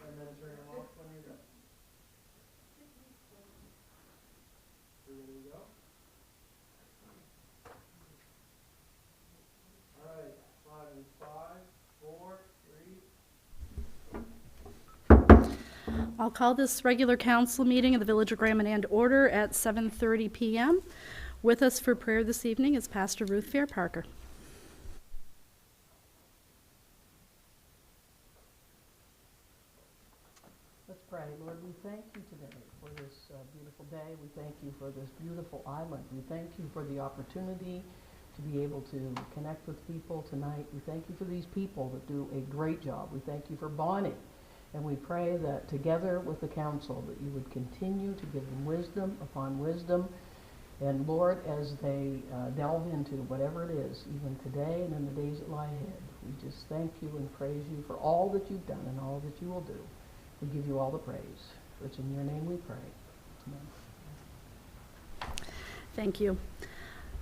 And then turn them off when you're done. There you go. All right, 5 and 5, 4, 3. I'll call this regular council meeting of the Village of Grand Manan to order at 7:30 p.m. With us for prayer this evening is Pastor Ruth Fair Parker. Let's pray. Lord, we thank you today for this beautiful day. We thank you for this beautiful island. We thank you for the opportunity to be able to connect with people tonight. We thank you for these people that do a great job. We thank you for Bonnie. And we pray that together with the council that you would continue to give them wisdom upon wisdom. And Lord, as they delve into whatever it is, even today and in the days that lie ahead, we just thank you and praise you for all that you've done and all that you will do. We give you all the praise. For it's in your name we pray. Amen. Thank you.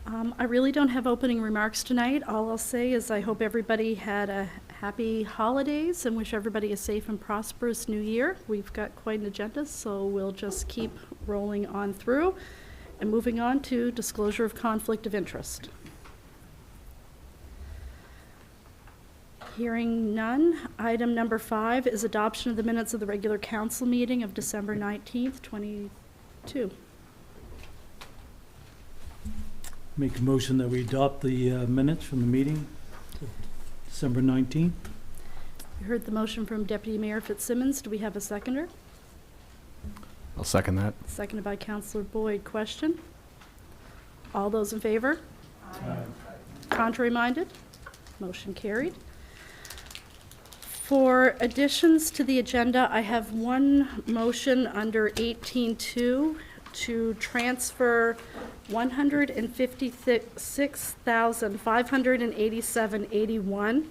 I really don't have opening remarks tonight. All I'll say is I hope everybody had a happy holidays and wish everybody a safe and prosperous new year. We've got quite an agenda, so we'll just keep rolling on through. And moving on to disclosure of conflict of interest. Hearing none, item number 5 is adoption of the minutes of the regular council meeting of December 19th, 22. Make a motion that we adopt the minutes from the meeting, December 19th. You heard the motion from Deputy Mayor Fitzsimmons. Do we have a seconder? I'll second that. Seconded by Councillor Boyd. Question? All those in favor? Aye. Contrary minded? Motion carried. For additions to the agenda, I have one motion under 18.2 to transfer $156,587.81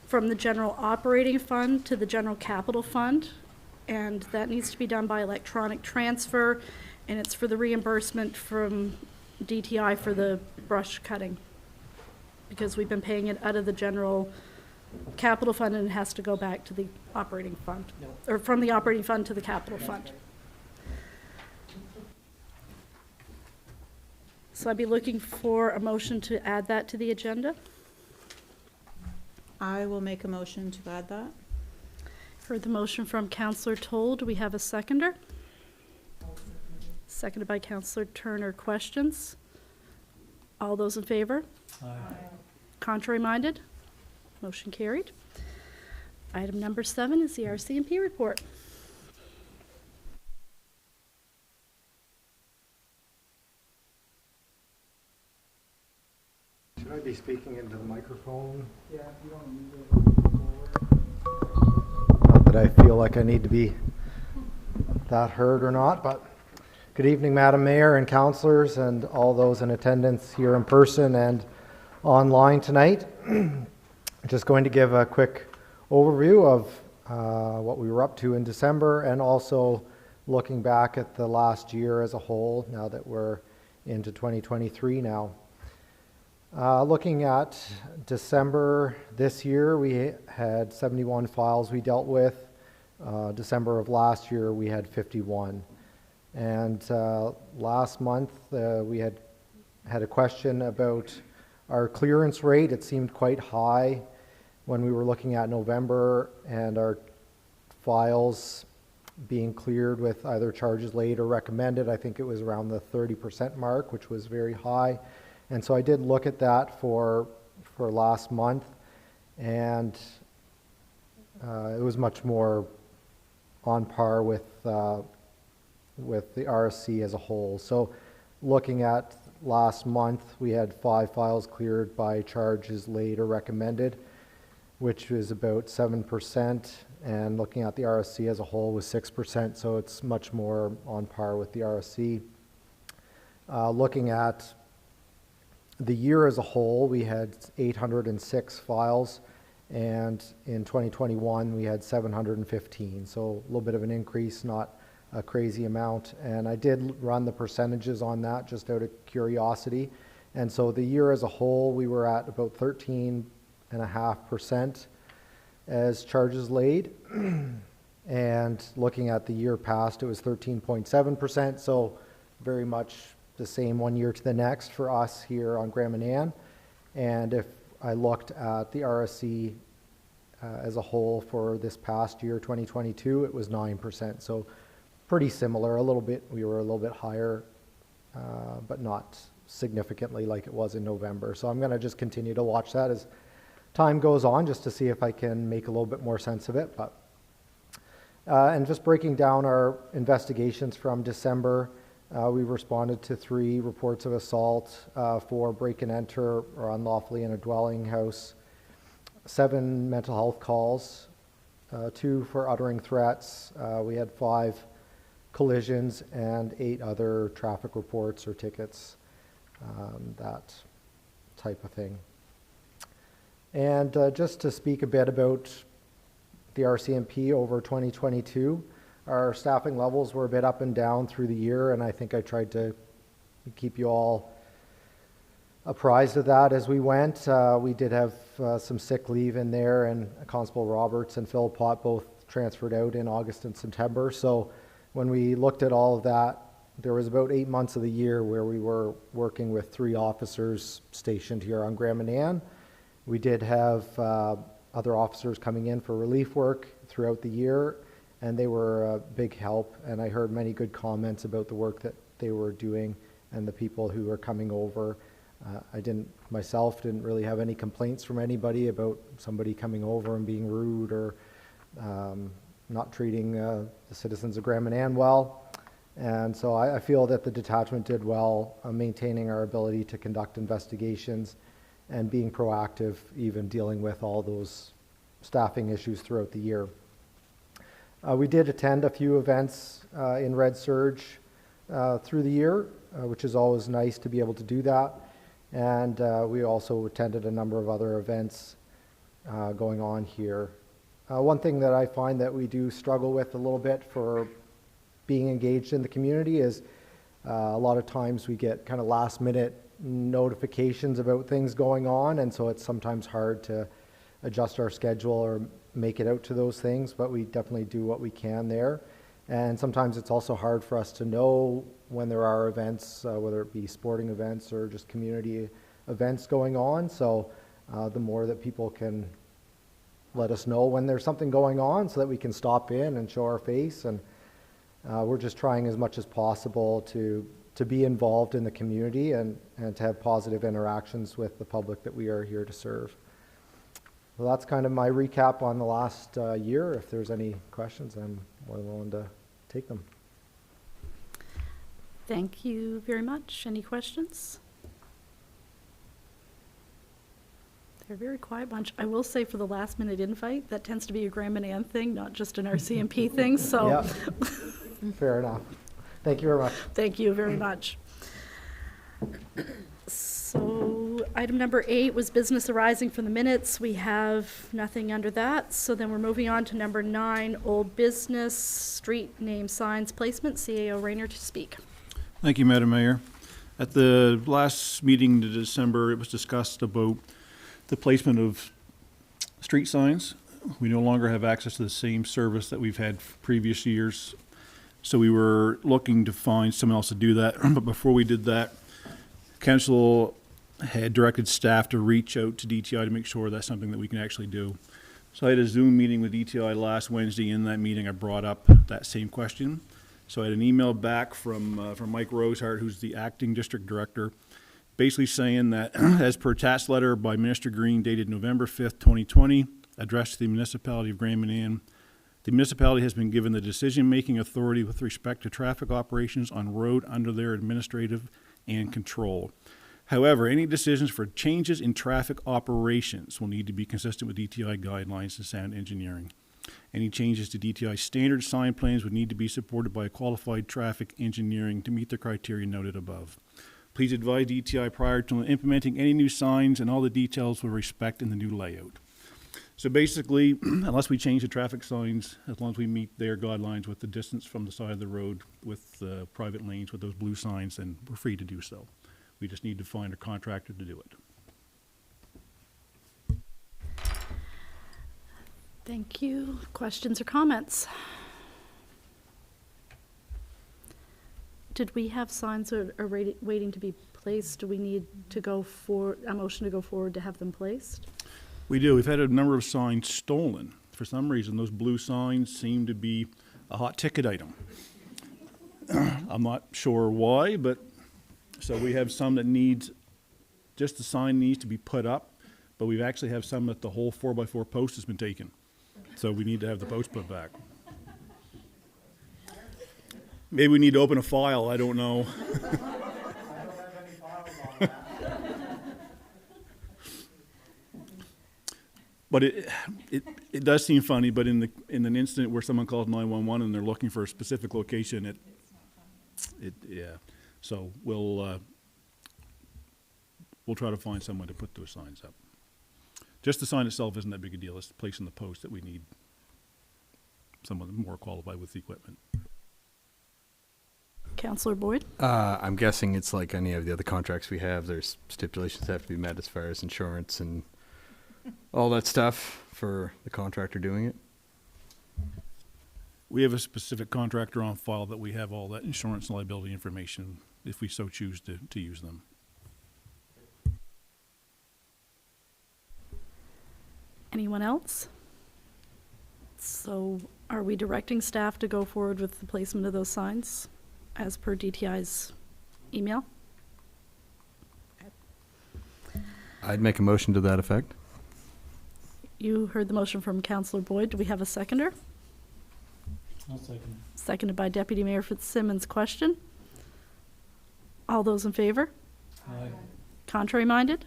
from the general operating fund to the general capital fund. And that needs to be done by electronic transfer, and it's for the reimbursement from DTI for the brush cutting, because we've been paying it out of the general capital fund and it has to go back to the operating fund, or from the operating fund to the capital fund. So I'd be looking for a motion to add that to the agenda. I will make a motion to add that. Heard the motion from Councillor Toll. Do we have a seconder? Seconded by Councillor Turner. Questions? All those in favor? Aye. Contrary minded? Motion carried. Item number 7 is the RCMP report. Should I be speaking into the microphone? Yeah, if you don't use it, Not that I feel like I need to be that heard or not, but good evening, Madam Mayor and councillors and all those in attendance here in person and online tonight. Just going to give a quick overview of what we were up to in December and also looking back at the last year as a whole now that we're into 2023 now. Looking at December this year, we had 71 files we dealt with. December of last year, we had 51. And last month, we had a question about our clearance rate. It seemed quite high when we were looking at November and our files being cleared with either charges late or recommended. I think it was around the 30% mark, which was very high. And so I did look at that for last month, and it was much more on par with the RSC as a whole. So looking at last month, we had 5 files cleared by charges late or recommended, which is about 7%, and looking at the RSC as a whole was 6%, so it's much more on par with the RSC. Looking at the year as a whole, we had 806 files, and in 2021 we had 715, so a little bit of an increase, not a crazy amount. And I did run the percentages on that just out of curiosity, and so the year as a whole we were at about 13.5% as charges laid. And looking at the year past, it was 13.7%, so very much the same one year to the next for us here on Graham and Ann. And if I looked at the RSC as a whole for this past year, 2022, it was 9%. So pretty similar, we were a little bit higher, but not significantly like it was in November. So I'm going to just continue to watch that as time goes on, just to see if I can make a little bit more sense of it. And just breaking down our investigations from December, we responded to 3 reports of assault, 4 break and enter or unlawfully in a dwelling house, 7 mental health calls, 2 for uttering threats. We had 5 collisions and 8 other traffic reports or tickets, that type of thing. And just to speak a bit about the RCMP over 2022, our staffing levels were a bit up and down through the year, and I think I tried to keep you all apprised of that as we went. We did have some sick leave in there, and Constable Roberts and Phil Pott both transferred out in August and September. So when we looked at all of that, there was about 8 months of the year where we were working with 3 officers stationed here on Graham and Ann. We did have other officers coming in for relief work throughout the year, and they were a big help, and I heard many good comments about the work that they were doing and the people who were coming over. I myself didn't really have any complaints from anybody about somebody coming over and being rude or not treating the citizens of Graham and Ann well. And so I feel that the detachment did well maintaining our ability to conduct investigations and being proactive, even dealing with all those staffing issues throughout the year. We did attend a few events in Red Surge through the year, which is always nice to be able to do that. And we also attended a number of other events going on here. One thing that I find that we do struggle with a little bit for being engaged in the community is a lot of times we get kind of last minute notifications about things going on, and so it's sometimes hard to adjust our schedule or make it out to those things, but we definitely do what we can there. And sometimes it's also hard for us to know when there are events, whether it be sporting events or just community events going on. So the more that people can let us know when there's something going on so that we can stop in and show our face. And we're just trying as much as possible to be involved in the community and to have positive interactions with the public that we are here to serve. Well, that's kind of my recap on the last year. If there's any questions, I'm more than willing to take them. Thank you very much. Any questions? They're a very quiet bunch. I will say for the last minute invite, that tends to be a Graham and Ann thing, not just an RCMP thing, so. Yeah. Fair enough. Thank you very much. Thank you very much. So item number 8 was business arising from the minutes. We have nothing under that. So then we're moving on to number 9, old business, street name signs placement. CAO Rayner to speak. Thank you, Madam Mayor. At the last meeting in December, it was discussed about the placement of street signs. We no longer have access to the same service that we've had previous years. So we were looking to find someone else to do that. But before we did that, Council had directed staff to reach out to DTI to make sure that's something that we can actually do. So I had a Zoom meeting with DTI last Wednesday. In that meeting, I brought up that same question. So I had an email back from Mike Rosehart, who's the acting district director, basically saying that as per task letter by Minister Green dated November 5th, 2020, addressed to the municipality of Graham and Ann, the municipality has been given the decision-making authority with respect to traffic operations on road under their administrative and control. However, any decisions for changes in traffic operations will need to be consistent with DTI guidelines and sound engineering. Any changes to DTI standard sign plans would need to be supported by qualified traffic engineering to meet the criteria noted above. Please advise DTI prior to implementing any new signs and all the details with respect in the new layout. So basically, unless we change the traffic signs, as long as we meet their guidelines with the distance from the side of the road with private lanes with those blue signs, then we're free to do so. We just need to find a contractor to do it. Thank you. Questions or comments? Did we have signs that are waiting to be placed? Do we need to go for a motion to go forward to have them placed? We do. We've had a number of signs stolen. For some reason, those blue signs seem to be a hot ticket item. I'm not sure why, but so we have some that needs, just the sign needs to be put up, but we actually have some that the whole 4x4 post has been taken. So we need to have the post put back. Maybe we need to open a file, I don't know. I don't have any files on that. But it does seem funny, but in an incident where someone calls 911 and they're looking for a specific location, yeah. So we'll try to find someone to put those signs up. Just the sign itself isn't that big a deal. It's the place in the post that we need someone more qualified with the equipment. Councillor Boyd? I'm guessing it's like any of the other contracts we have. There's stipulations that have to be met as far as insurance and all that stuff for the contractor doing it. We have a specific contractor on file that we have all that insurance and liability information if we so choose to use them. Anyone else? So are we directing staff to go forward with the placement of those signs as per DTI's email? I'd make a motion to that effect. You heard the motion from Councillor Boyd. Do we have a seconder? I'll second. Seconded by Deputy Mayor Fitzsimmons. Question? All those in favor? Aye. Contrary minded?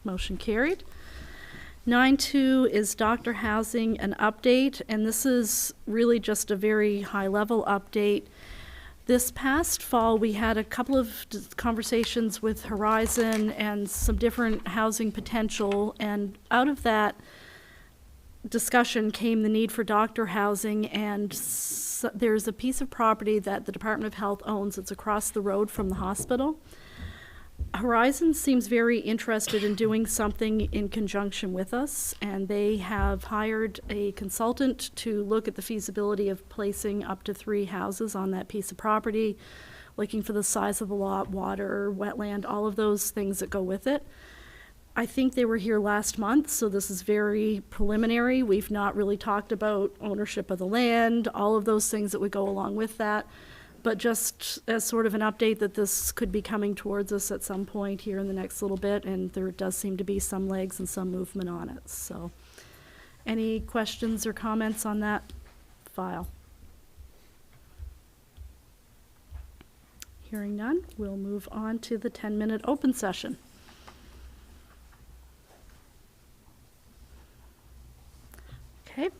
Motion carried. 9.2 is doctor housing an update, and this is really just a very high-level update. This past fall, we had a couple of conversations with Horizon and some different housing potential, and out of that discussion came the need for doctor housing, and there's a piece of property that the Department of Health owns. It's across the road from the hospital. Horizon seems very interested in doing something in conjunction with us, and they have hired a consultant to look at the feasibility of placing up to 3 houses on that piece of property, looking for the size of the lot, water, wetland, all of those things that go with it. I think they were here last month, so this is very preliminary. We've not really talked about ownership of the land, all of those things that would go along with that. But just as sort of an update that this could be coming towards us at some point here in the next little bit, and there does seem to be some legs and some movement on it. So any questions or comments on that file? Hearing none, we'll move on to the 10-minute open session. Okay.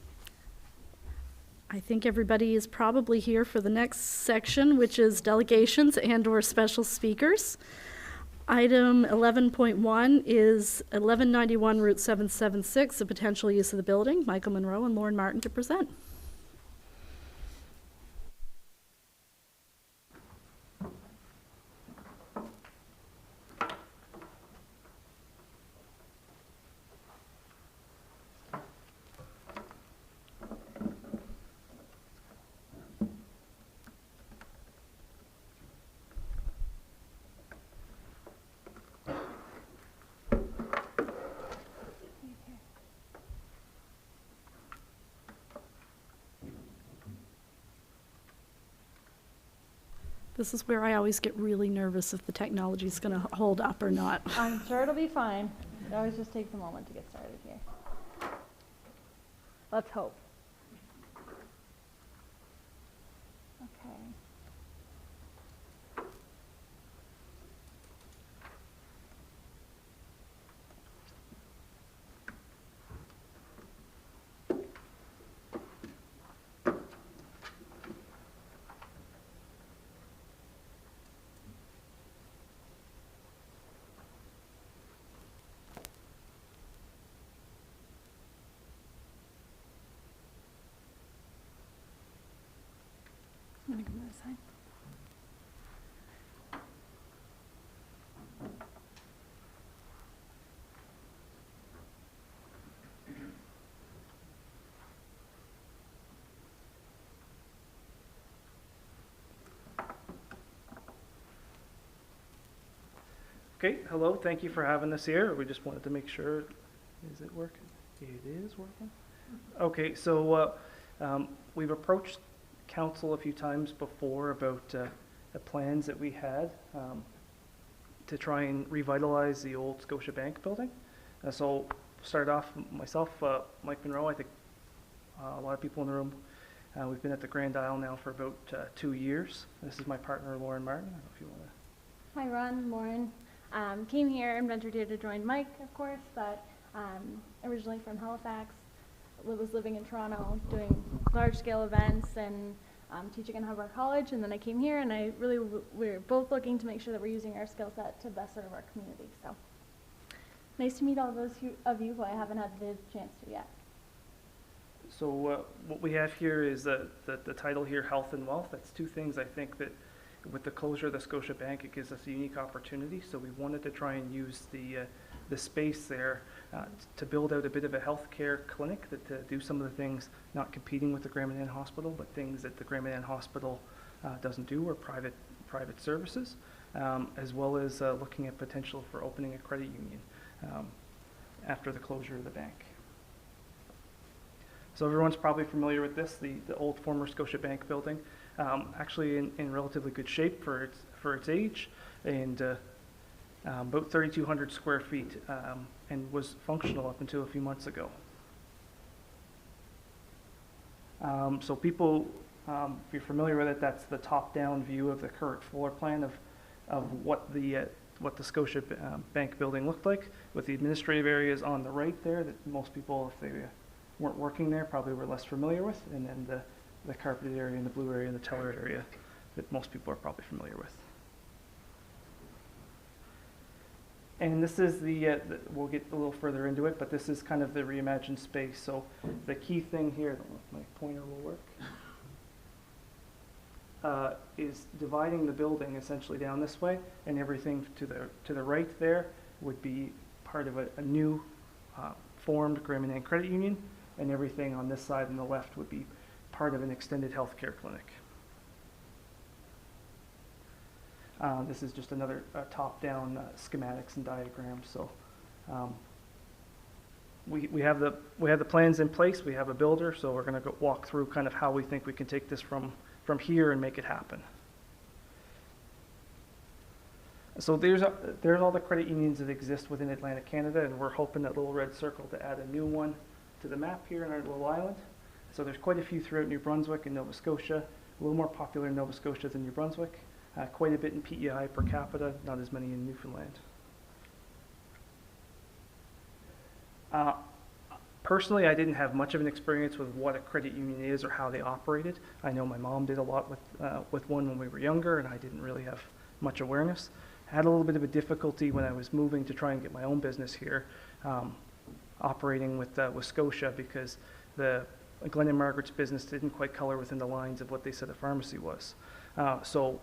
I think everybody is probably here for the next section, which is delegations and/or special speakers. Item 11.1 is 1191 Route 776, the potential use of the building. Michael Monroe and Lauren Martin to present. This is where I always get really nervous if the technology is going to hold up or not. I'm sure it'll be fine. It always just takes a moment to get started here. Let's hope. Okay. I'm gonna go to this side. Okay, hello, thank you for having us here. We just wanted to make sure, is it working? It is working? Okay, so we've approached council a few times before about the plans that we had to try and revitalize the old Scotiabank building. So start off, myself, Mike Monroe, I think a lot of people in the room, we've been at the Grand Isle now for about 2 years. This is my partner, Lauren Martin. I don't know if you want to. Hi, Ron, Lauren. Came here and ventured here to join Mike, of course, but originally from Halifax. Was living in Toronto, doing large-scale events and teaching in Hubbard College, and then I came here, and we're both looking to make sure that we're using our skill set to best serve our community. So nice to meet all those of you who I haven't had the chance to yet. So what we have here is the title here, Health and Wealth. That's two things I think that with the closure of the Scotiabank, it gives us a unique opportunity. So we wanted to try and use the space there to build out a bit of a healthcare clinic that to do some of the things not competing with the Grand Manan Hospital, but things that the Grand Manan Hospital doesn't do, or private services, as well as looking at potential for opening a credit union after the closure of the bank. So everyone's probably familiar with this, the old former Scotiabank building, actually in relatively good shape for its age, and about 3,200 square feet, and was functional up until a few months ago. So people, if you're familiar with it, that's the top-down view of the current floor plan of what the Scotiabank building looked like, with the administrative areas on the right there that most people, if they weren't working there, probably were less familiar with, and then the carpeted area and the blue area and the teller area that most people are probably familiar with. And this is we'll get a little further into it, but this is kind of the reimagined space. So the key thing here, I don't know if my pointer will work, is dividing the building essentially down this way, and everything to the right there would be part of a new formed Grand Manan Credit Union, and everything on this side and the left would be part of an extended healthcare clinic. This is just another top-down schematics and diagrams. So we have the plans in place. We have a builder, so we're going to walk through kind of how we think we can take this from here and make it happen. So there's all the credit unions that exist within Atlantic Canada, and we're hoping that little red circle to add a new one to the map here in our little island. So there's quite a few throughout New Brunswick and Nova Scotia, a little more popular in Nova Scotia than New Brunswick. Quite a bit in PEI per capita, not as many in Newfoundland. Personally, I didn't have much of an experience with what a credit union is or how they operated. I know my mom did a lot with one when we were younger, and I didn't really have much awareness. I had a little bit of a difficulty when I was moving to try and get my own business here, operating with Scotia, because the Glenn and Margaret's business didn't quite color within the lines of what they said a pharmacy was. So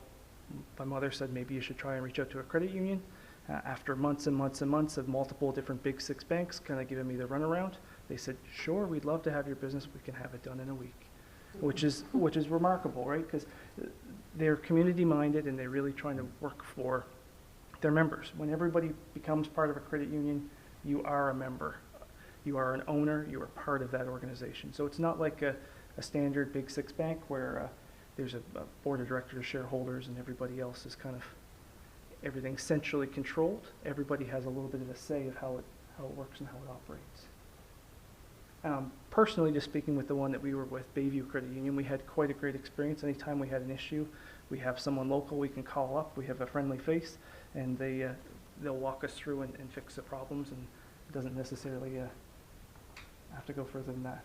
my mother said maybe you should try and reach out to a credit union. After months and months and months of multiple different big six banks kind of giving me the runaround, they said, sure, we'd love to have your business. We can have it done in a week, which is remarkable, right? Because they're community minded and they're really trying to work for their members. When everybody becomes part of a credit union, you are a member. You are an owner. You are part of that organization. So it's not like a standard big six bank where there's a board of directors, shareholders, and everybody else is kind of everything centrally controlled. Everybody has a little bit of a say of how it works and how it operates. Personally, just speaking with the one that we were with, Bayview Credit Union, we had quite a great experience. Anytime we had an issue, we have someone local we can call up. We have a friendly face, and they'll walk us through and fix the problems, and it doesn't necessarily have to go further than that.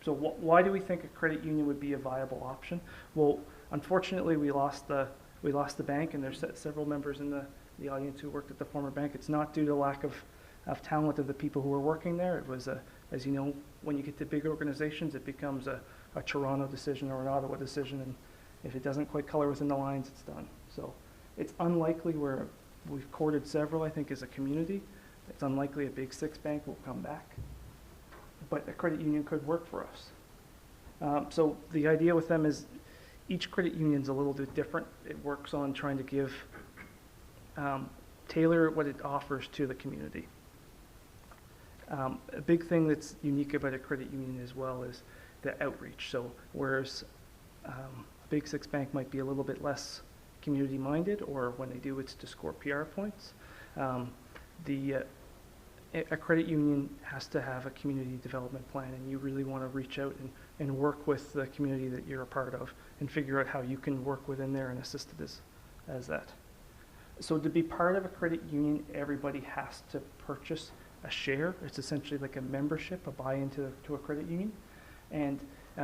So why do we think a credit union would be a viable option? Well, unfortunately, we lost the bank, and there's several members in the audience who worked at the former bank. It's not due to lack of talent of the people who were working there. It was, as you know, when you get to big organizations, it becomes a Toronto decision or an Ottawa decision, and if it doesn't quite color within the lines, it's done. So it's unlikely we've courted several, I think, as a community. It's unlikely a big six bank will come back, but a credit union could work for us. So the idea with them is each credit union is a little bit different. It works on trying to give tailor what it offers to the community. A big thing that's unique about a credit union as well is the outreach. So whereas a big six bank might be a little bit less community-minded, or when they do, it's to score PR points, a credit union has to have a community development plan, and you really want to reach out and work with the community that you're a part of and figure out how you can work within there and assist it as that. So to be part of a credit union, everybody has to purchase a share. It's essentially like a membership, a buy-in to a credit union. And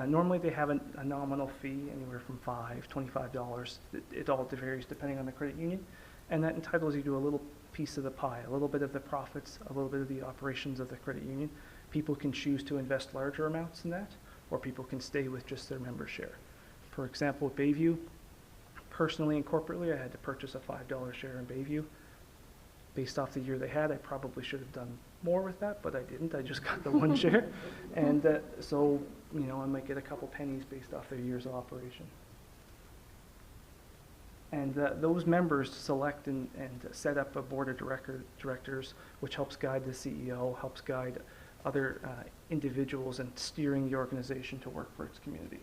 normally they have a nominal fee, anywhere from $25. It all varies depending on the credit union. And that entitles you to a little piece of the pie, a little bit of the profits, a little bit of the operations of the credit union. People can choose to invest larger amounts in that, or people can stay with just their member share. For example, with Bayview, personally and corporately, I had to purchase a $5 share in Bayview. Based off the year they had, I probably should have done more with that, but I didn't. I just got the one share. And so, you know, I might get a couple pennies based off their years of operation. And those members select and set up a board of directors, which helps guide the CEO, helps guide other individuals in steering the organization to work for its community.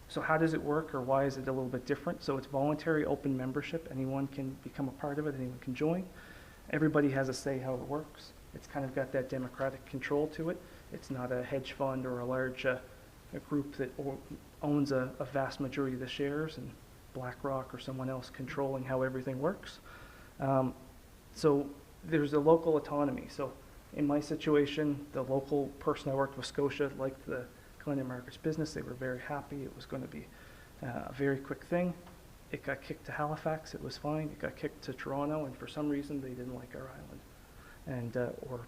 So how does it work, or why is it a little bit different? So it's voluntary open membership. Anyone can become a part of it, anyone can join. Everybody has a say how it works. It's kind of got that democratic control to it. It's not a hedge fund or a large a group that owns a vast majority of the shares, and BlackRock or someone else controlling how everything works. So there's a local autonomy. So in my situation, the local person I worked with, Scotia, liked the Glen and Margaret's business. They were very happy. It was going to be a very quick thing. It got kicked to Halifax. It was fine. It got kicked to Toronto, and for some reason they didn't like our island, and or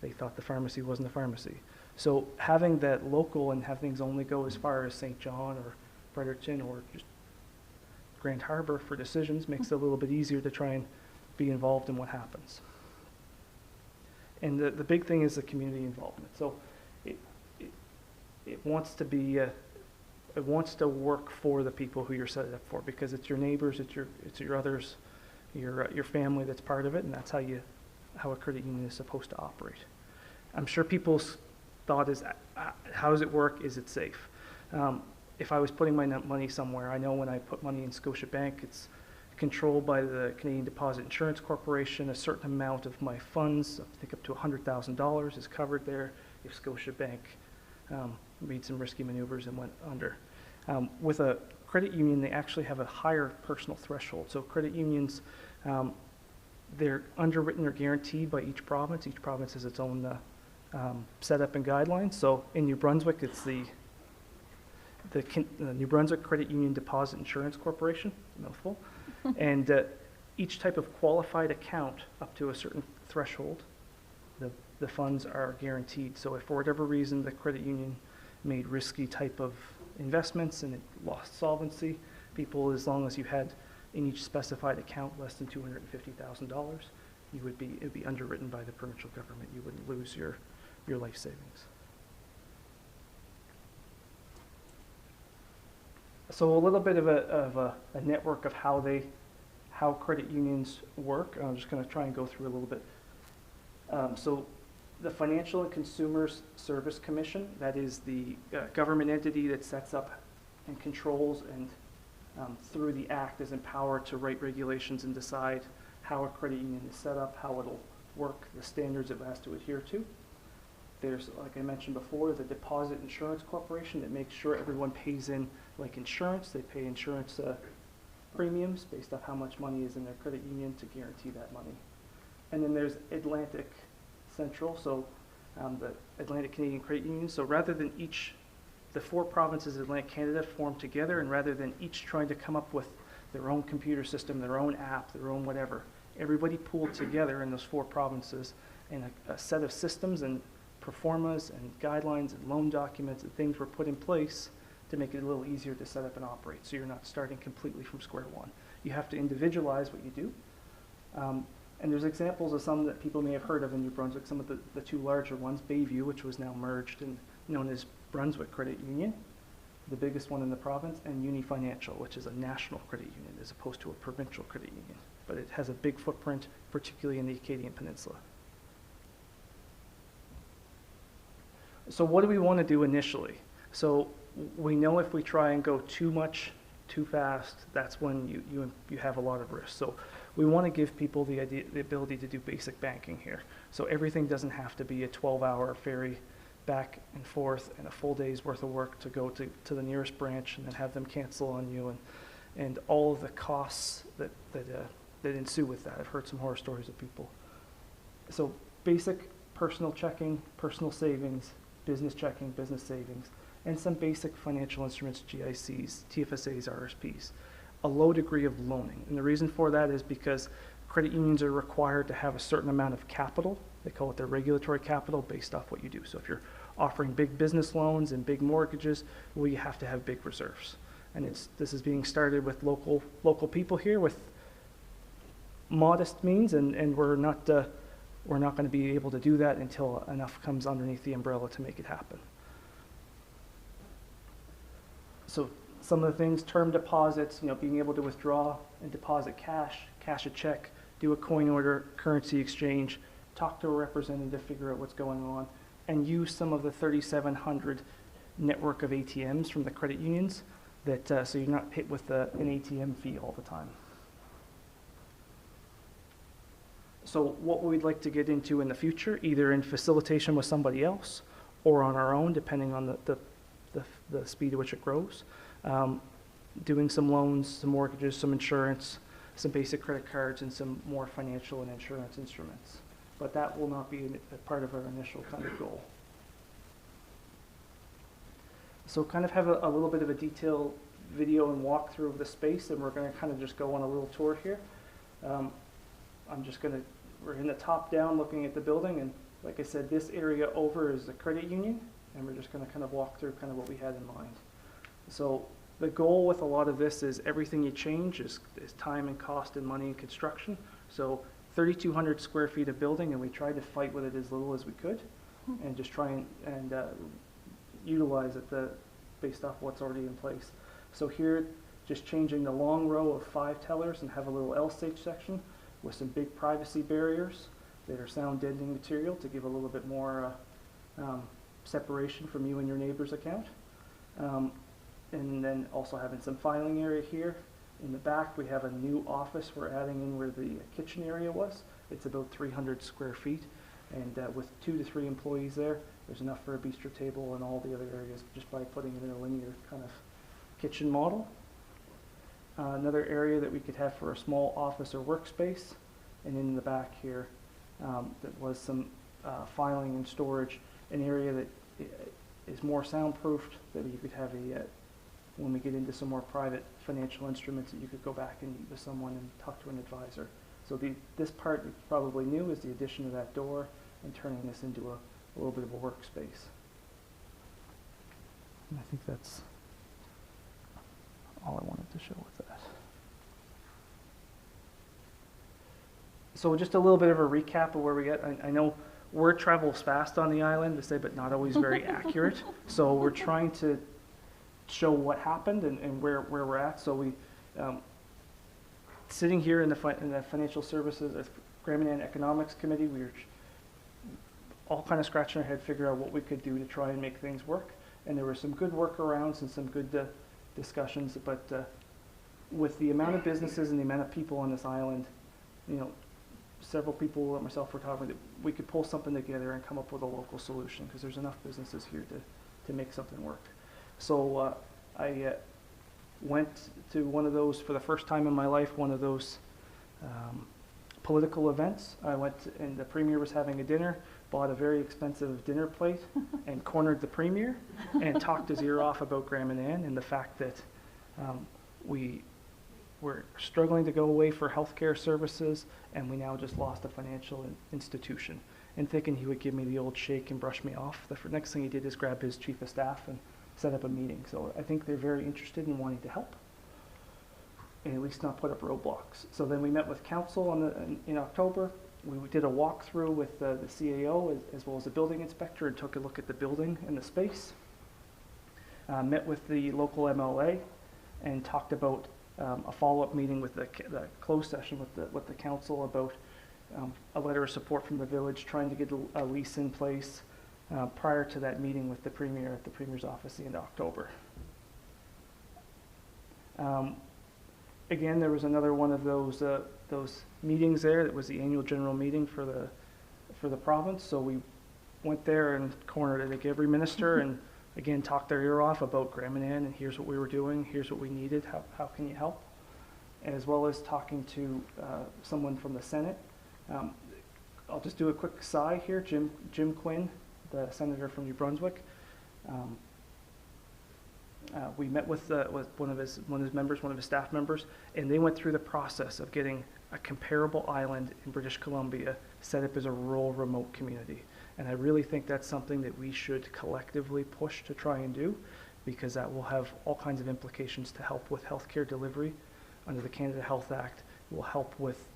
they thought the pharmacy wasn't a pharmacy. So having that local and have things only go as far as St. John or Fredericton or just Grand Harbor for decisions makes it a little bit easier to try and be involved in what happens. And the big thing is the community involvement. So it wants to be it wants to work for the people who you're set it up for, because it's your neighbors, it's your others, your family that's part of it, and that's how a credit union is supposed to operate. I'm sure people's thought is, how does it work? Is it safe? If I was putting my money somewhere, I know when I put money in Scotiabank, it's controlled by the Canadian Deposit Insurance Corporation. A certain amount of my funds, I think up to $100,000, is covered there if Scotiabank made some risky maneuvers and went under. With a credit union, they actually have a higher personal threshold. So credit unions, they're underwritten or guaranteed by each province. Each province has its own setup and guidelines. So in New Brunswick, it's the New Brunswick Credit Union Deposit Insurance Corporation, mouthful, and each type of qualified account up to a certain threshold, the funds are guaranteed. So if for whatever reason the credit union made risky type of investments and it lost solvency, people, as long as you had in each specified account less than $250,000, it would be underwritten by the provincial government. You wouldn't lose your life savings. So a little bit of a network of how credit unions work. I'm just going to try and go through a little bit. So the Financial and Consumers Service Commission, that is the government entity that sets up and controls and through the Act is empowered to write regulations and decide how a credit union is set up, how it'll work, the standards it has to adhere to. There's, like I mentioned before, the Deposit Insurance Corporation that makes sure everyone pays in like insurance. They pay insurance premiums based on how much money is in their credit union to guarantee that money. And then there's Atlantic Central, so the Atlantic Canadian Credit Union. So rather than the 4 provinces of Atlantic Canada form together, and rather than each trying to come up with their own computer system, their own app, their own whatever, everybody pooled together in those 4 provinces and a set of systems and performas and guidelines and loan documents and things were put in place to make it a little easier to set up and operate. So you're not starting completely from square one. You have to individualize what you do. And there's examples of some that people may have heard of in New Brunswick, some of the 2 larger ones, Bayview, which was now merged and known as Brunswick Credit Union, the biggest one in the province, and Uni Financial, which is a national credit union as opposed to a provincial credit union. but it has a big footprint, particularly in the Acadian Peninsula. So what do we want to do initially? So we know if we try and go too much, too fast, that's when you have a lot of risk. So we want to give people the ability to do basic banking here. So everything doesn't have to be a 12-hour ferry back and forth and a full day's worth of work to go to the nearest branch and then have them cancel on you and all of the costs that ensue with that. I've heard some horror stories of people. So basic personal checking, personal savings, business checking, business savings, and some basic financial instruments, GICs, TFSAs, RSPs. A low degree of loaning. And the reason for that is because credit unions are required to have a certain amount of capital. They call it their regulatory capital based off what you do. So if you're offering big business loans and big mortgages, well, you have to have big reserves. And this is being started with local people here with modest means, and we're not going to be able to do that until enough comes underneath the umbrella to make it happen. So some of the things, term deposits, being able to withdraw and deposit cash a check, do a coin order, currency exchange, talk to a representative, figure out what's going on, and use some of the 3,700 network of ATMs from the credit unions that so you're not hit with an ATM fee all the time. So what we'd like to get into in the future, either in facilitation with somebody else or on our own, depending on the speed at which it grows, doing some loans, some mortgages, some insurance, some basic credit cards, and some more financial and insurance instruments. But that will not be a part of our initial kind of goal. So kind of have a little bit of a detailed video and walkthrough of the space, and we're going to kind of just go on a little tour here. We're in the top down looking at the building, and like I said, this area over is the credit union, and we're just going to kind of walk through kind of what we had in mind. So the goal with a lot of this is everything you change is time and cost and money and construction. So 3,200 square feet of building, and we tried to fight with it as little as we could and just try and utilize it based off what's already in place. So here, just changing the long row of 5 tellers and have a little L-stage section with some big privacy barriers that are sound deadening material to give a little bit more separation from you and your neighbor's account. And then also having some filing area here. In the back, we have a new office we're adding in where the kitchen area was. It's about 300 square feet, and with 2 to 3 employees there's enough for a bistro table and all the other areas just by putting it in a linear kind of kitchen model. Another area that we could have for a small office or workspace, and in the back here that was some filing and storage, an area that is more soundproofed, that you could have when we get into some more private financial instruments, that you could go back and meet with someone and talk to an advisor. So this part that's probably new is the addition of that door and turning this into a little bit of a workspace. And I think that's all I wanted to show with that. So just a little bit of a recap of where we get. I know word travels fast on the island, to say, but not always very accurate. So we're trying to show what happened and where we're at. So we, sitting here in the financial services, Grand Economics Committee, we were all kind of scratching our head, figure out what we could do to try and make things work. And there were some good workarounds and some good discussions, but with the amount of businesses and the amount of people on this island, several people and myself were talking that we could pull something together and come up with a local solution, because there's enough businesses here to make something work. So I went to one of those, for the first time in my life, one of those political events. I went and the premier was having a dinner, bought a very expensive dinner plate and cornered the premier and talked his ear off about Grand Manan and the fact that we were struggling to go away for healthcare services, and we now just lost a financial institution. And thinking he would give me the old shake and brush me off, the next thing he did is grab his chief of staff and set up a meeting. So I think they're very interested in wanting to help, and at least not put up roadblocks. So then we met with council in October. We did a walkthrough with the CAO as well as the building inspector and took a look at the building and the space. Met with the local MLA and talked about a follow-up meeting with the closed session with the council about a letter of support from the village, trying to get a lease in place prior to that meeting with the Premier at the Premier's office in October. Again, there was another one of those meetings there. That was the annual general meeting for the province. So we went there and cornered, I think, every minister and again talked their ear off about Graminan and here's what we were doing, here's what we needed, how can you help? As well as talking to someone from the Senate. I'll just do a quick sigh here. Jim Quinn, the senator from New Brunswick. We met with one of his members, one of his staff members, and they went through the process of getting a comparable island in British Columbia set up as a rural remote community. And I really think that's something that we should collectively push to try and do, because that will have all kinds of implications to help with healthcare delivery under the Canada Health Act. It will help with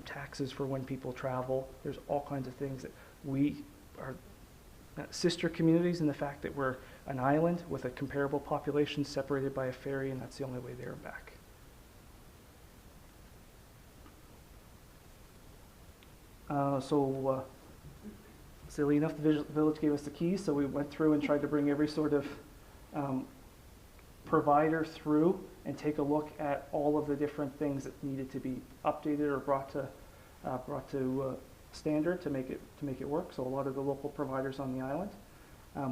taxes for when people travel. There's all kinds of things that we are sister communities in the fact that we're an island with a comparable population separated by a ferry, and that's the only way there and back. Silly enough, the village gave us the keys, so we went through and tried to bring every sort of provider through and take a look at all of the different things that needed to be updated or brought to standard to make it work. So a lot of the local providers on the island.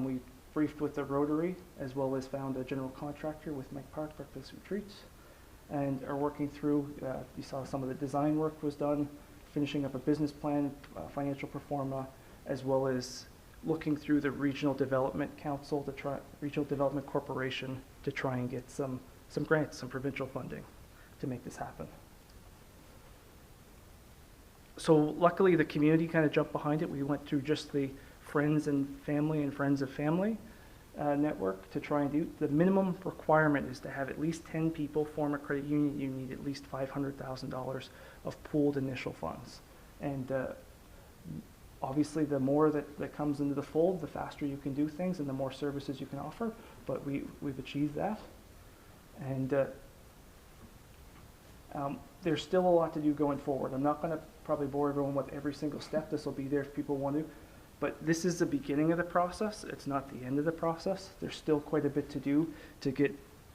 We briefed with the Rotary, as well as found a general contractor with Mike Park, Breakfast Retreats, and are working through, you saw some of the design work was done, finishing up a business plan, financial pro forma, as well as looking through the Regional Development Council, Regional Development Corporation, to try and get some grants, some provincial funding to make this happen. So luckily the community kind of jumped behind it. We went through just the friends and family and friends of family network to try and do. The minimum requirement is to have at least 10 people form a credit union. You need at least $500,000 of pooled initial funds. And obviously the more that comes into the fold, the faster you can do things and the more services you can offer. But we've achieved that. And there's still a lot to do going forward. I'm not going to probably bore everyone with every single step. This will be there if people want to. But this is the beginning of the process. It's not the end of the process. There's still quite a bit to do to get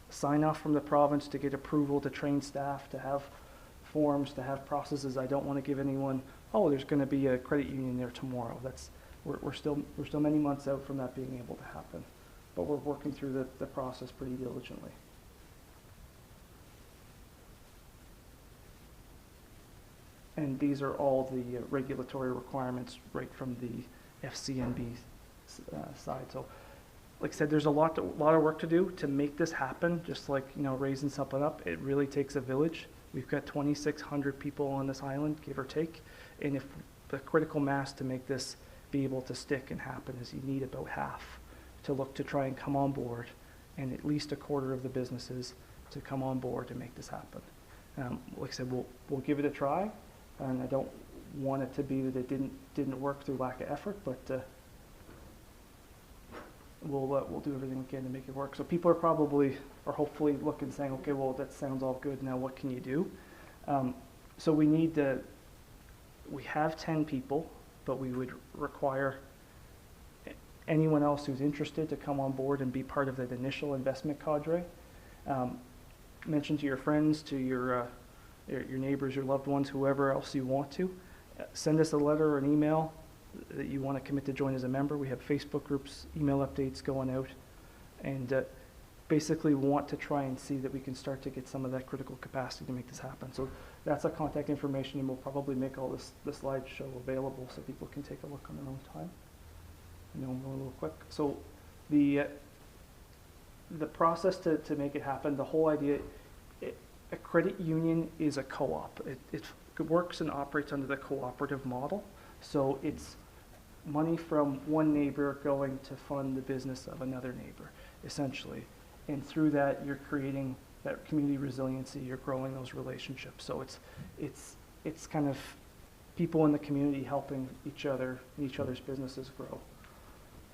sign-off from the province, to get approval, to train staff, to have forms, to have processes. I don't want to give anyone, oh, there's going to be a credit union there tomorrow. We're still many months out from that being able to happen. But we're working through the process pretty diligently. And these are all the regulatory requirements right from the FCNB side. So, like I said, there's a lot of work to do to make this happen. Just like, raising something up, it really takes a village. We've got 2,600 people on this island, give or take. And if the critical mass to make this be able to stick and happen is you need about half to look to try and come on board, and at least a quarter of the businesses to come on board to make this happen. Like I said, we'll give it a try. And I don't want it to be that it didn't work through lack of effort, but we'll do everything we can to make it work. So people are hopefully looking, saying, okay, well, that sounds all good. Now what can you do? So we have 10 people, but we would require anyone else who's interested to come on board and be part of that initial investment cadre. Mention to your friends, to your neighbors, your loved ones, whoever else you want to. Send us a letter or an email that you want to commit to join as a member. We have Facebook groups, email updates going out, and basically want to try and see that we can start to get some of that critical capacity to make this happen. So that's our contact information, and we'll probably make all the slideshow available so people can take a look on their own time. I know I'm going a little quick. So the process to make it happen, the whole idea, a credit union is a co-op. It works and operates under the cooperative model. So it's money from one neighbor going to fund the business of another neighbor, essentially. And through that, you're creating that community resiliency. You're growing those relationships. So it's kind of people in the community helping each other and each other's businesses grow.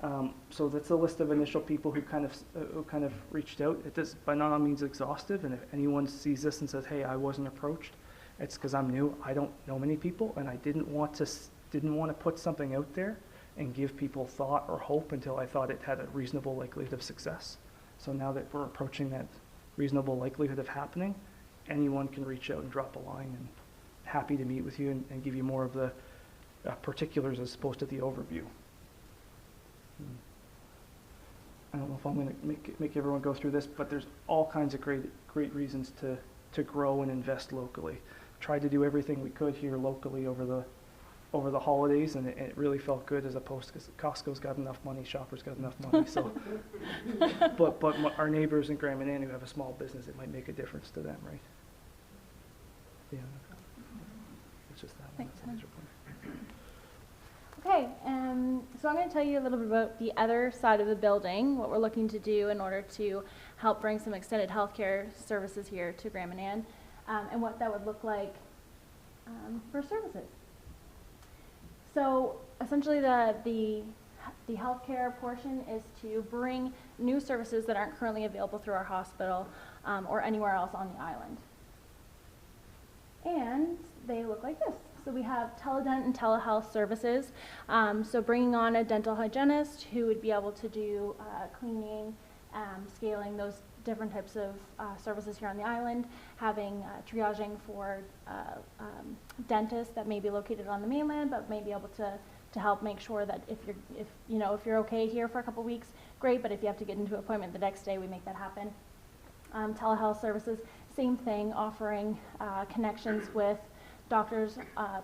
So that's a list of initial people who kind of reached out. It is by no means exhaustive, and if anyone sees this and says, "Hey, I wasn't approached," it's because I'm new. I don't know many people, and I didn't want to put something out there and give people thought or hope until I thought it had a reasonable likelihood of success. So now that we're approaching that reasonable likelihood of happening, anyone can reach out and drop a line, and happy to meet with you and give you more of the particulars as opposed to the overview. I don't know if I'm going to make everyone go through this, but there's all kinds of great reasons to grow and invest locally. Tried to do everything we could here locally over the holidays, and it really felt good, as opposed to, because Costco's got enough money, Shoppers got enough money. So, but our neighbors in Grand Manan who have a small business, it might make a difference to them, right? Yeah, it's just that one. Makes That's a major sense. point. Okay, so I'm going to tell you a little bit about the other side of the building, what we're looking to do in order to help bring some extended healthcare services here to Grand Manan, and what that would look like for services. So essentially the healthcare portion is to bring new services that aren't currently available through our hospital or anywhere else on the island. And they look like this. So we have teledent and telehealth services. So bringing on a dental hygienist who would be able to do cleaning, scaling, those different types of services here on the island, having triaging for dentists that may be located on the mainland, but may be able to help make sure that if you're okay here for a couple weeks, great, but if you have to get into an appointment the next day, we make that happen. Telehealth services, same thing, offering connections with doctors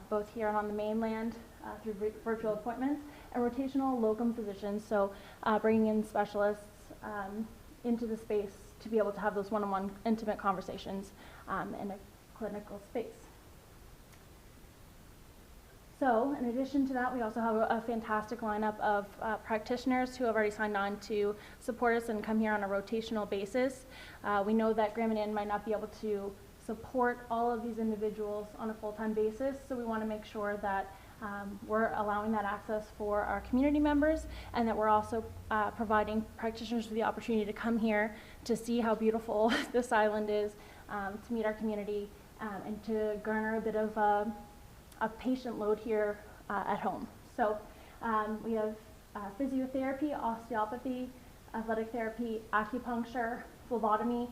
both here and on the mainland through virtual appointments, and rotational locum physicians, so bringing in specialists into the space to be able to have those one-on-one intimate conversations in a clinical space. So in addition to that, we also have a fantastic lineup of practitioners who have already signed on to support us and come here on a rotational basis. We know that Grand Manan might not be able to support all of these individuals on a full-time basis, so we want to make sure that we're allowing that access for our community members, and that we're also providing practitioners with the opportunity to come here to see how beautiful this island is, to meet our community, and to garner a bit of a patient load here at home. So we have physiotherapy, osteopathy, athletic therapy, acupuncture, phlebotomy,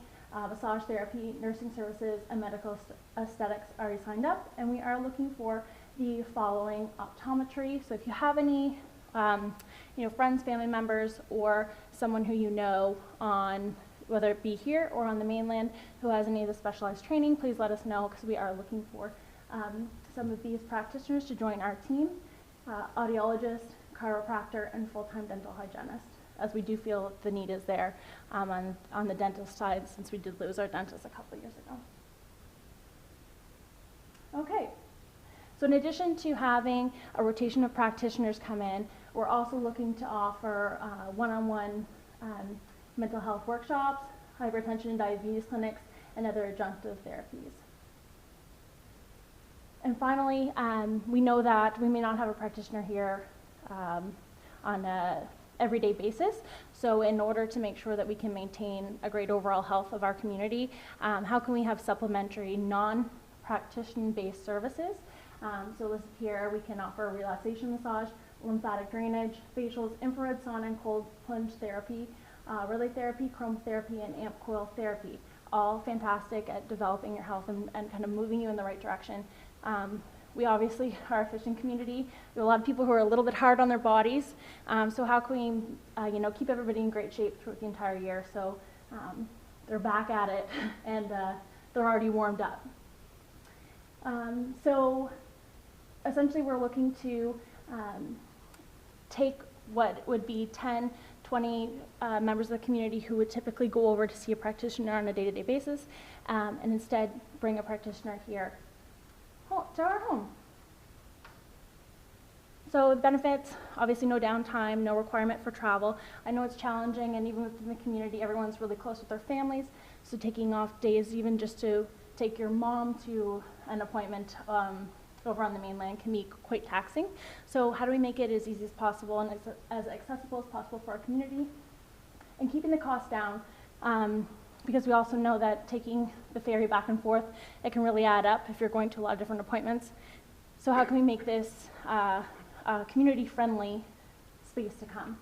massage therapy, nursing services, and medical aesthetics already signed up, and we are looking for the following: optometry. So if you have any friends, family members, or someone who you know on, whether it be here or on the mainland, who has any of the specialized training, please let us know, because we are looking for some of these practitioners to join our team: audiologist, chiropractor, and full-time dental hygienist, as we do feel the need is there on the dentist side, since we did lose our dentist a couple years ago. Okay, so in addition to having a rotation of practitioners come in, we're also looking to offer one-on-one mental health workshops, hypertension and diabetes clinics, and other adjunctive therapies. And finally, we know that we may not have a practitioner here on a everyday basis. So in order to make sure that we can maintain a great overall health of our community, how can we have supplementary non-practitioner-based services? So listed here, we can offer relaxation massage, lymphatic drainage, facials, infrared sauna and cold plunge therapy, relay therapy, chromotherapy, and amp coil therapy. All fantastic at developing your health and kind of moving you in the right direction. We obviously are a fishing community. We have a lot of people who are a little bit hard on their bodies. So how can we, keep everybody in great shape throughout the entire year? So they're back at it, and they're already warmed up. So essentially, we're looking to take what would be 10, 20 members of the community who would typically go over to see a practitioner on a day-to-day basis, and instead bring a practitioner here to our home. So the benefits, obviously no downtime, no requirement for travel. I know it's challenging, and even within the community, everyone's really close with their families, so taking off days even just to take your mom to an appointment over on the mainland can be quite taxing. So how do we make it as easy as possible and as accessible as possible for our community, and keeping the cost down, because we also know that taking the ferry back and forth, it can really add up if you're going to a lot of different appointments. So how can we make this a community-friendly space to come?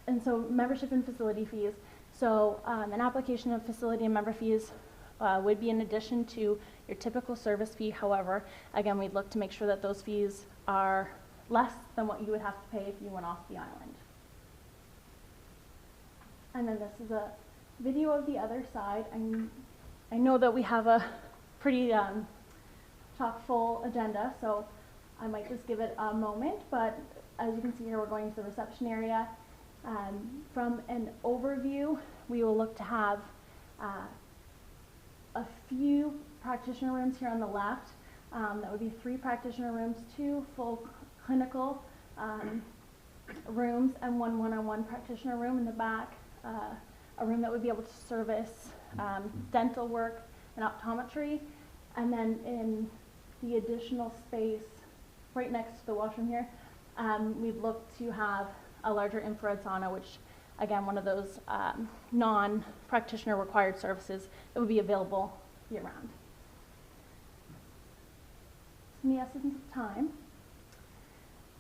And so membership and facility fees. So an application of facility and member fees would be in addition to your typical service fee. However, again, we'd look to make sure that those fees are less than what you would have to pay if you went off the island. And then this is a video of the other side. I know that we have a pretty chock-full agenda, so I might just give it a moment, but as you can see here, we're going to the reception area. From an overview, we will look to have a few practitioner rooms here on the left. That would be 3 practitioner rooms, 2 full clinical rooms, and 1 one-on-one practitioner room in the back. A room that would be able to service dental work and optometry. And then in the additional space right next to the washroom here, we'd look to have a larger infrared sauna, which again, one of those non-practitioner required services that would be available year-round. In the essence of time,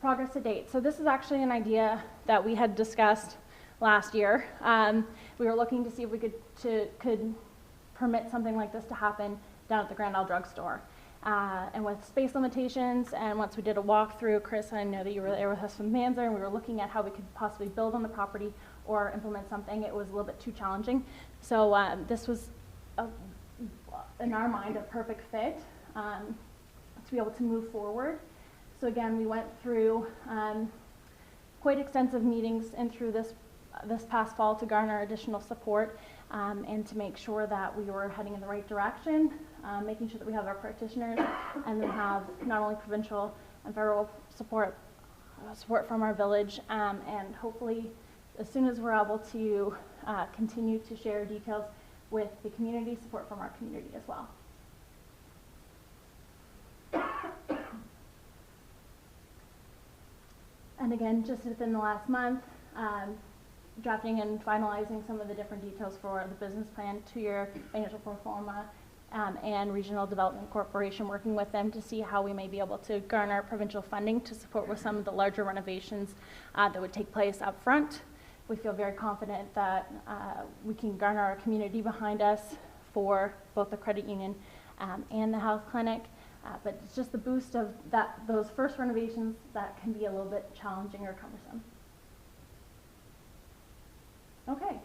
progress to date. So this is actually an idea that we had discussed last year. We were looking to see if we could permit something like this to happen down at the Grand Isle Drugstore. And with space limitations, and once we did a walkthrough, Chris, I know that you were there with us from Manzer, and we were looking at how we could possibly build on the property or implement something. It was a little bit too challenging. So this was, in our mind, a perfect fit to be able to move forward. So again, we went through quite extensive meetings and through this past fall to garner additional support and to make sure that we were heading in the right direction, making sure that we have our practitioners and then have not only provincial and federal support from our village, and hopefully as soon as we're able to continue to share details with the community, support from our community as well. And again, just within the last month, drafting and finalizing some of the different details for the business plan, 2-year financial pro forma, and Regional Development Corporation, working with them to see how we may be able to garner provincial funding to support with some of the larger renovations that would take place up front. We feel very confident that we can garner our community behind us for both the credit union and the health clinic. But it's just the boost of those first renovations that can be a little bit challenging or cumbersome. Okay,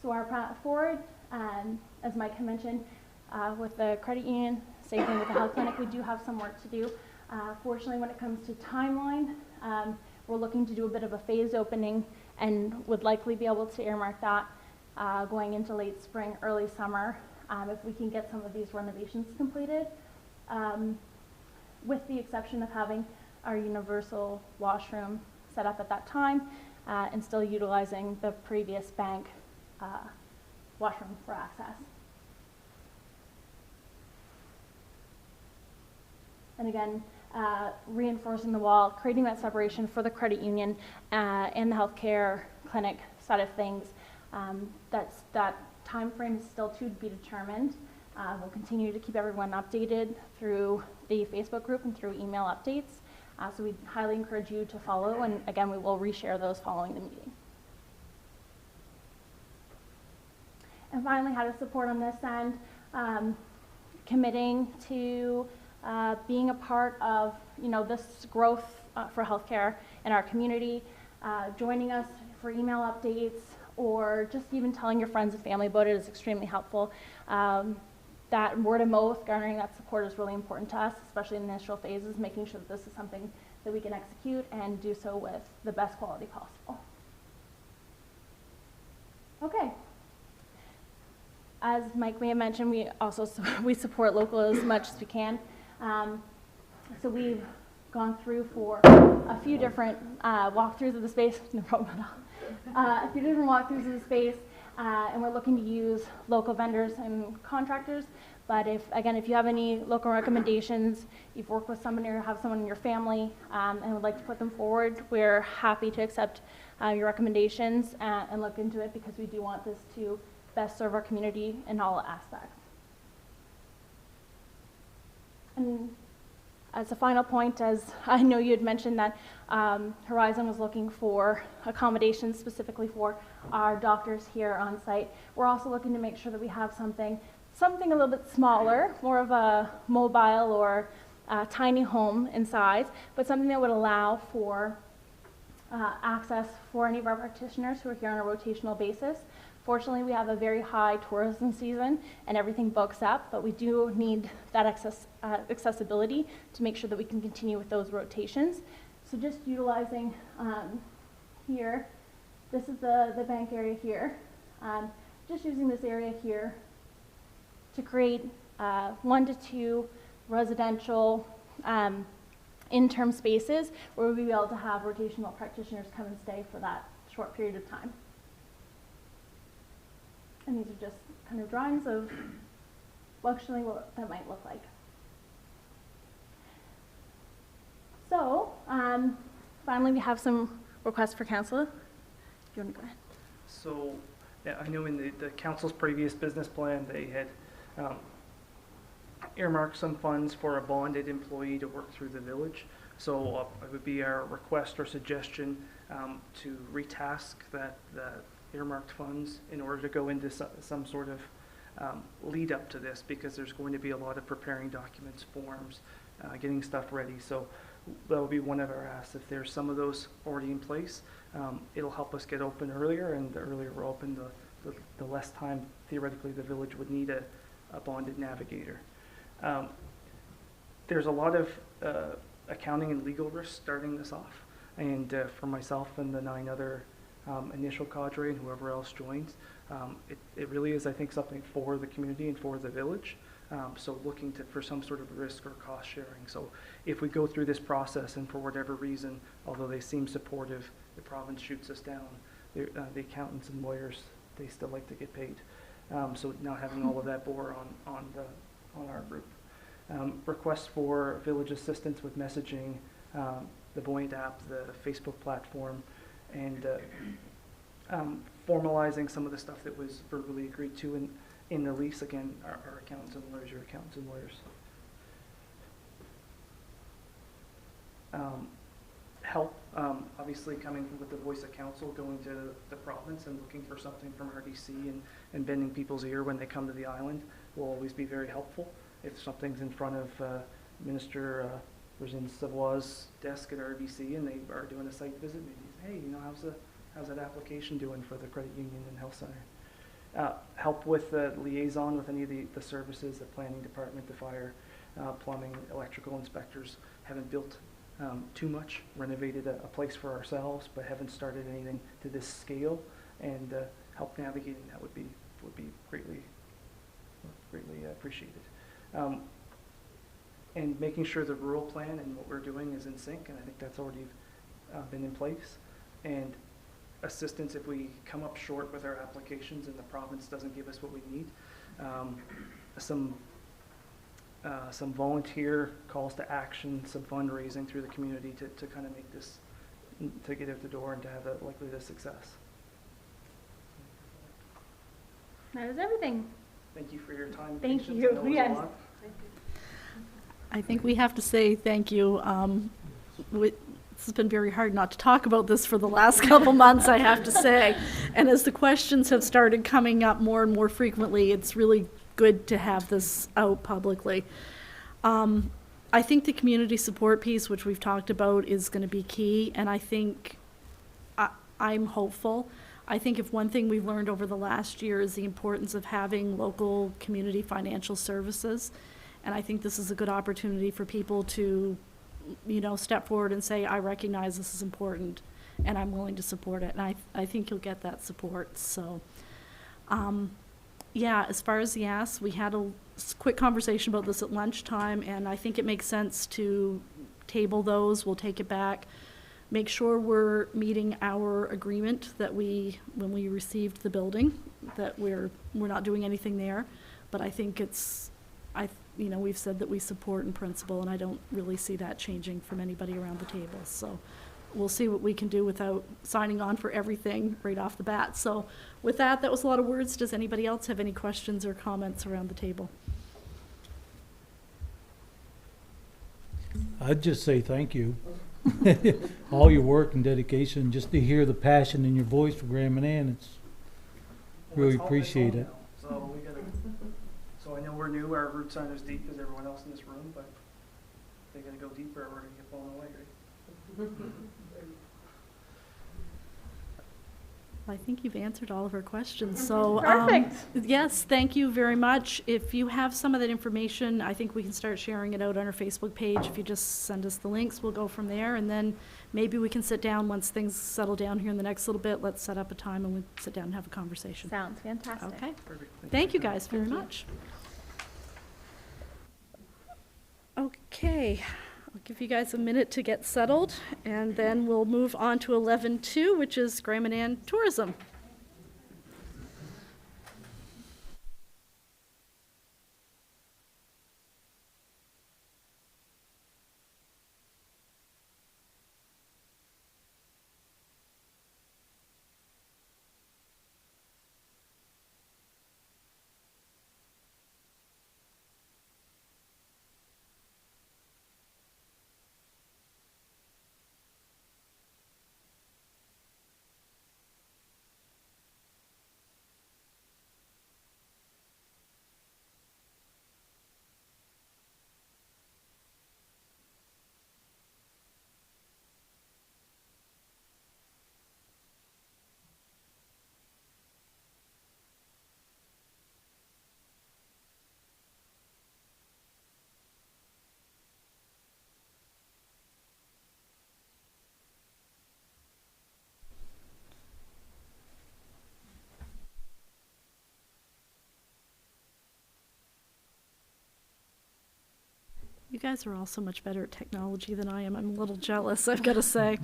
so our path forward, as Mike had mentioned, with the credit union, same thing with the health clinic, we do have some work to do. Fortunately, when it comes to timeline, we're looking to do a bit of a phased opening and would likely be able to earmark that going into late spring, early summer, if we can get some of these renovations completed. With the exception of having our universal washroom set up at that time and still utilizing the previous bank washroom for access. And again, reinforcing the wall, creating that separation for the credit union and the healthcare clinic side of things. That time frame is still to be determined. We'll continue to keep everyone updated through the Facebook group and through email updates. So we highly encourage you to follow, and again, we will reshare those following the meeting. And finally, how to support on this end, committing to being a part of this growth for healthcare in our community, joining us for email updates, or just even telling your friends and family about it is extremely helpful. That word of mouth, garnering that support is really important to us, especially in the initial phases, making sure that this is something that we can execute and do so with the best quality possible. Okay. As Mike may have mentioned, we also we support local as much as we can. So we've gone through for a few different walkthroughs of the space, no problem at all. A few different walkthroughs of the space, and we're looking to use local vendors and contractors, But if you have any local recommendations, you've worked with someone or have someone in your family and would like to put them forward, we're happy to accept your recommendations and look into it, because we do want this to best serve our community in all aspects. And as a final point, as I know you had mentioned that Horizon was looking for accommodations specifically for our doctors here on site, we're also looking to make sure that we have something a little bit smaller, more of a mobile or tiny home in size, but something that would allow for access for any of our practitioners who are here on a rotational basis. Fortunately, we have a very high tourism season and everything books up, but we do need that accessibility to make sure that we can continue with those rotations. So just utilizing here, this is the bank area here, just using this area here to create 1 to 2 residential interim spaces where we'll be able to have rotational practitioners come and stay for that short period of time. And these are just kind of drawings of functionally what that might look like. So, finally we have some requests for council. Do you want to go ahead? So, yeah, I know in the council's previous business plan, they had earmarked some funds for a bonded employee to work through the village. So it would be our request or suggestion to retask that earmarked funds in order to go into some sort of lead up to this, because there's going to be a lot of preparing documents, forms, getting stuff ready. So that will be one of our asks. If there's some of those already in place, it'll help us get open earlier, and the earlier we're open, the less time theoretically the village would need a bonded navigator. There's a lot of accounting and legal risks starting this off, and for myself and the 9 other initial cadre and whoever else joins, it really is, I think, something for the community and for the village. So looking for some sort of risk or cost sharing. So if we go through this process and for whatever reason, although they seem supportive, the province shoots us down, the accountants and lawyers, they still like to get paid. So not having all of that bore on our group. Requests for village assistance with messaging, the Buoyant app, the Facebook platform, and formalizing some of the stuff that was verbally agreed to in the lease. Again, our accountants and lawyers, your accountants and lawyers. Help, obviously coming with the voice of council, going to the province and looking for something from RDC and bending people's ear when they come to the island will always be very helpful. If something's in front of Minister Regine Savoy's desk at RBC and they are doing a site visit, maybe, hey, how's that application doing for the credit union and health center? Help with the liaison with any of the services, the planning department, the fire, plumbing, electrical inspectors. Haven't built too much, renovated a place for ourselves, but haven't started anything to this scale, and help navigating that would be greatly appreciated. And making sure the rural plan and what we're doing is in sync, and I think that's already been in place. And assistance if we come up short with our applications and the province doesn't give us what we need. Some volunteer calls to action, some fundraising through the community to kind of make this, to get out the door and to have a likelihood of success. That is everything. Thank you for your time. Thank patience. you. I know it was a Yes. lot. I think we have to say thank you. It's been very hard not to talk about this for the last couple months, I have to say. And as the questions have started coming up more and more frequently, it's really good to have this out publicly. I think the community support piece, which we've talked about, is going to be key, and I think I'm hopeful. I think if one thing we've learned over the last year is the importance of having local community financial services, and I think this is a good opportunity for people to, step forward and say, I recognize this is important, and I'm willing to support it, and I think you'll get that support. So, yeah, as far as the asks, we had a quick conversation about this at lunchtime, and I think it makes sense to table those. We'll take it back. Make sure we're meeting our agreement that when we received the building, that we're not doing anything there. But I think it's you know, we've said that we support in principle, and I don't really see that changing from anybody around the table. So we'll see what we can do without signing on for everything right off the bat. So with that, that was a lot of words. Does anybody else have any questions or comments around the table? I'd just say thank you. All your work and dedication, just to hear the passion in your voice for Graham and Ann, it's really appreciate it. So we gotta, so I know we're new, our roots aren't as deep as everyone else in this room, but they gotta go deeper or we're gonna get blown away, right? I think you've answered all of our questions, so. Perfect. Yes, thank you very much. If you have some of that information, I think we can start sharing it out on our Facebook page. If you just send us the links, we'll go from there, and then maybe we can sit down once things settle down here in the next little bit. Let's set up a time and we'll sit down and have a conversation. Sounds fantastic. Okay, Perfect. thank you guys very much. Okay, I'll give you guys a minute to get settled, and then we'll move on to 11.2, which is Graham and Ann Tourism. You guys are all so much better at technology than I am. I'm a little jealous, I've got to say.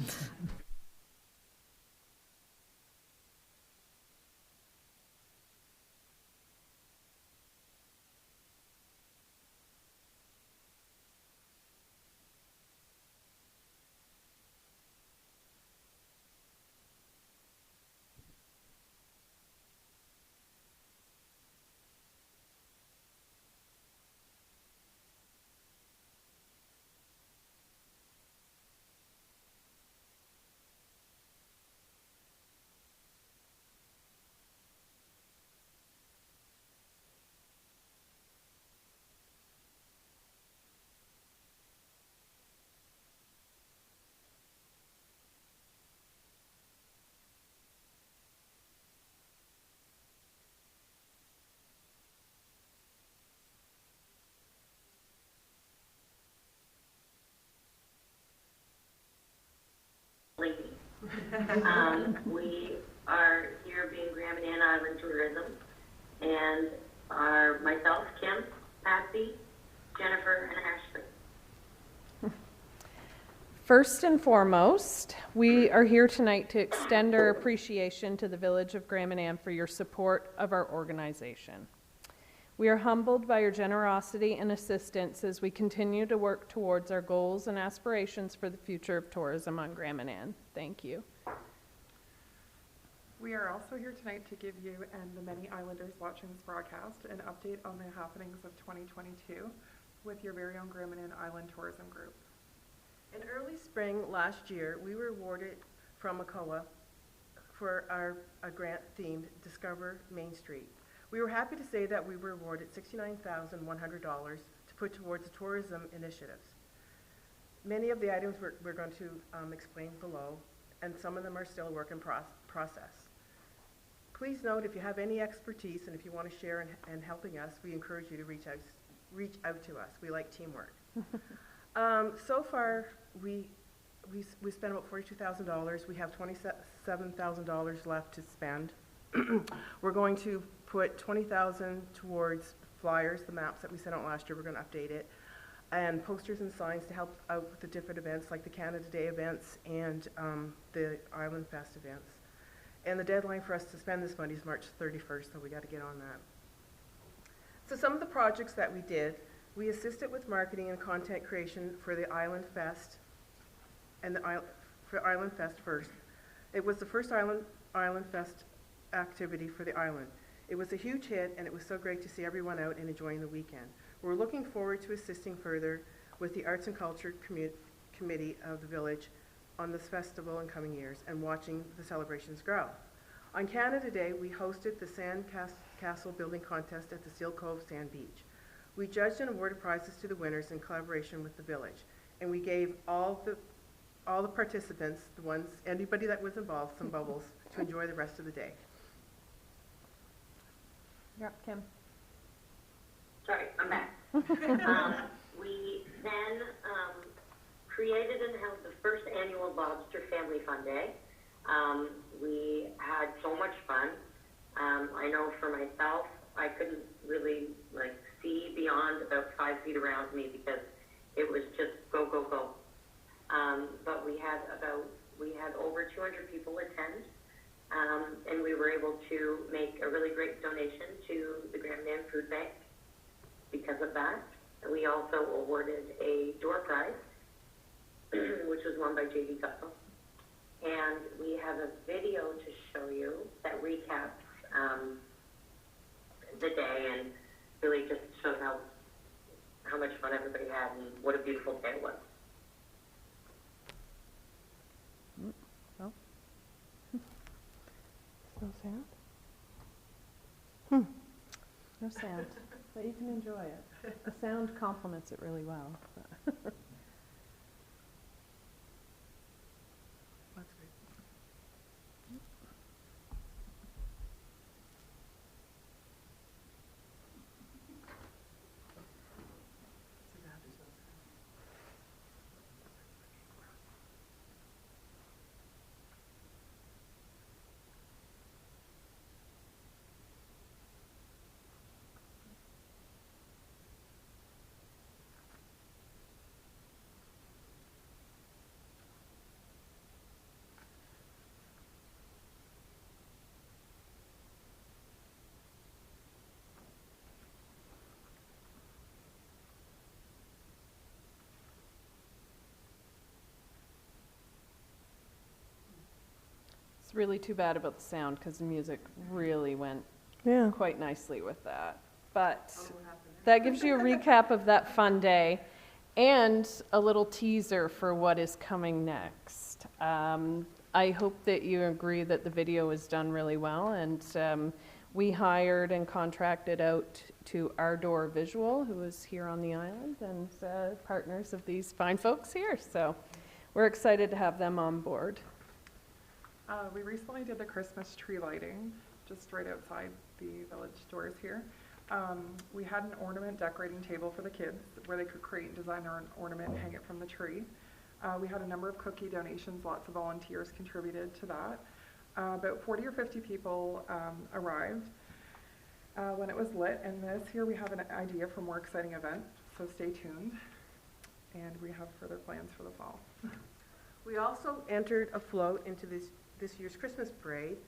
We are here being Graham and Ann Island Tourism, and are myself, Kim, Patsy, Jennifer, and Ashley. First and foremost, we are here tonight to extend our appreciation to the Village of Graham and Ann for your support of our organization. We are humbled by your generosity and assistance as we continue to work towards our goals and aspirations for the future of tourism on Graham and Ann. Thank you. We are also here tonight to give you and the many Islanders watching this broadcast an update on the happenings of 2022 with your very own Graham and Ann Island Tourism Group. In early spring last year, we were awarded from ACOA for a grant themed Discover Main Street. We were happy to say that we were awarded $69,100 to put towards tourism initiatives. Many of the items we're going to explain below, and some of them are still a work in process. Please note, if you have any expertise and if you want to share in helping us, we encourage you to reach out to us. We like teamwork. So far, we spent about $42,000. We have $27,000 left to spend. We're going to put $20,000 towards flyers, the maps that we sent out last year. We're going to update it, and posters and signs to help out with the different events like the Canada Day events and the Island Fest events. And the deadline for us to spend this money is March 31st, so we got to get on that. So some of the projects that we did We assisted with marketing and content creation for the Island Fest and for Island Fest first. It was the first Island Fest activity for the island. It was a huge hit, and it was so great to see everyone out and enjoying the weekend. We're looking forward to assisting further with the Arts and Culture Committee of the village on this festival in coming years and watching the celebrations grow. On Canada Day, we hosted the Sand Castle Building Contest at the Seal Cove Sand Beach. We judged and awarded prizes to the winners in collaboration with the village, and we gave all the participants, anybody that was involved, some bubbles to enjoy the rest of the day. You're up, Kim. Sorry, I'm back. We then created and held the first annual Lobster Family Fun Day. We had so much fun. I know for myself, I couldn't really see beyond about 5 feet around me because it was just go, go, go. But we had over 200 people attend, and we were able to make a really great donation to the Grand Man Food Bank because of that. And we also awarded a door prize, which was won by J.D. Gussel. And we have a video to show you that recaps the day and really just shows how much fun everybody had and what a beautiful day it was. No? No sound? No sound, but you can enjoy it. The sound complements it really well. That's great. It's really too bad about the sound because the music really went quite nicely with that. But that gives you a recap of that fun day and a little teaser for what is coming next. I hope that you agree that the video was done really well, and we hired and contracted out to Ardor Visual, who is here on the island, and partners of these fine folks here. So we're excited to have them on board. We recently did the Christmas tree lighting just right outside the village doors here. We had an ornament decorating table for the kids where they could create and design their own ornament and hang it from the tree. We had a number of cookie donations, lots of volunteers contributed to that. About 40 or 50 people arrived when it was lit, and this here we have an idea for more exciting events, so stay tuned, and we have further plans for the fall. We also entered a float into this year's Christmas parade.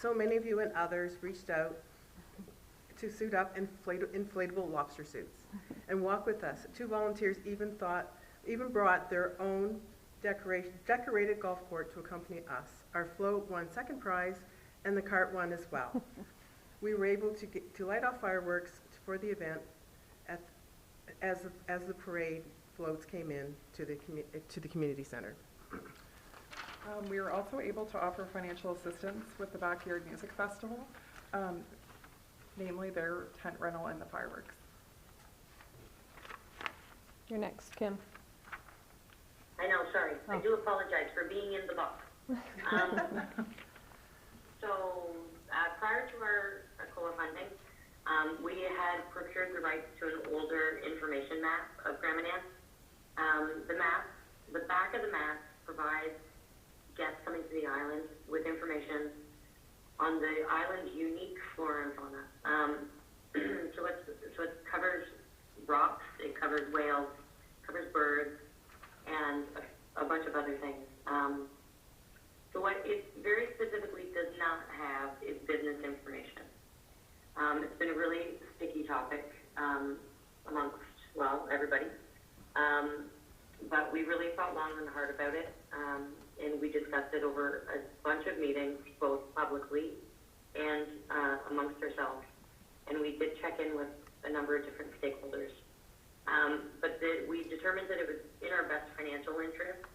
So many of you and others reached out to suit up in inflatable lobster suits and walk with us. 2 volunteers even brought their own decorated golf court to accompany us. Our float won second prize, and the cart won as well. We were able to light off fireworks for the event as the parade floats came in to the community center. We were also able to offer financial assistance with the Backyard Music Festival, namely their tent rental and the fireworks. You're next, Kim. I know, sorry. I do apologize for being in the box. So prior to our COA funding, we had procured the rights to an older information map of Grand Manan. The back of the map provides guests coming to the island with information on the island's unique flora and fauna. So it covers rocks, it covers whales, covers birds, and a bunch of other things. So what it very specifically does not have is business information. It's been a really sticky topic amongst We really thought long and hard about it, and we discussed it over a bunch of meetings, both publicly and amongst ourselves. And we did check in with a number of different stakeholders. But we determined that it was in our best financial interest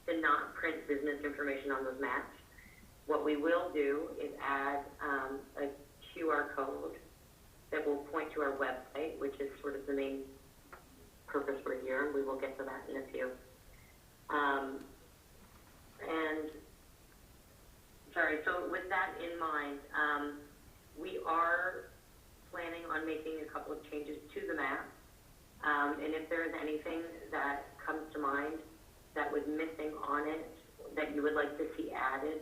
to not print business information on those maps. What we will do is add a QR code that will point to our website, which is sort of the main purpose we're here, and we will get to that in a few. And sorry, so with that in mind, we are planning on making a couple of changes to the map. And if there is anything that comes to mind that was missing on it that you would like to see added,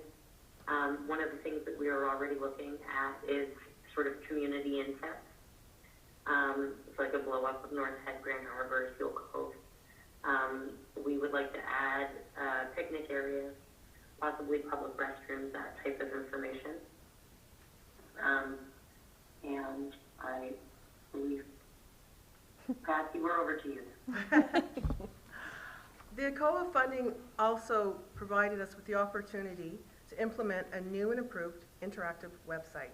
one of the things that we are already looking at is sort of community insets. It's like a blow up of North Head, Grand Harbor, Seal Cove. We would like to add picnic areas, possibly public restrooms, that type of information. And I believe, Kathy, we're over to you. The COA funding also provided us with the opportunity to implement a new and improved interactive website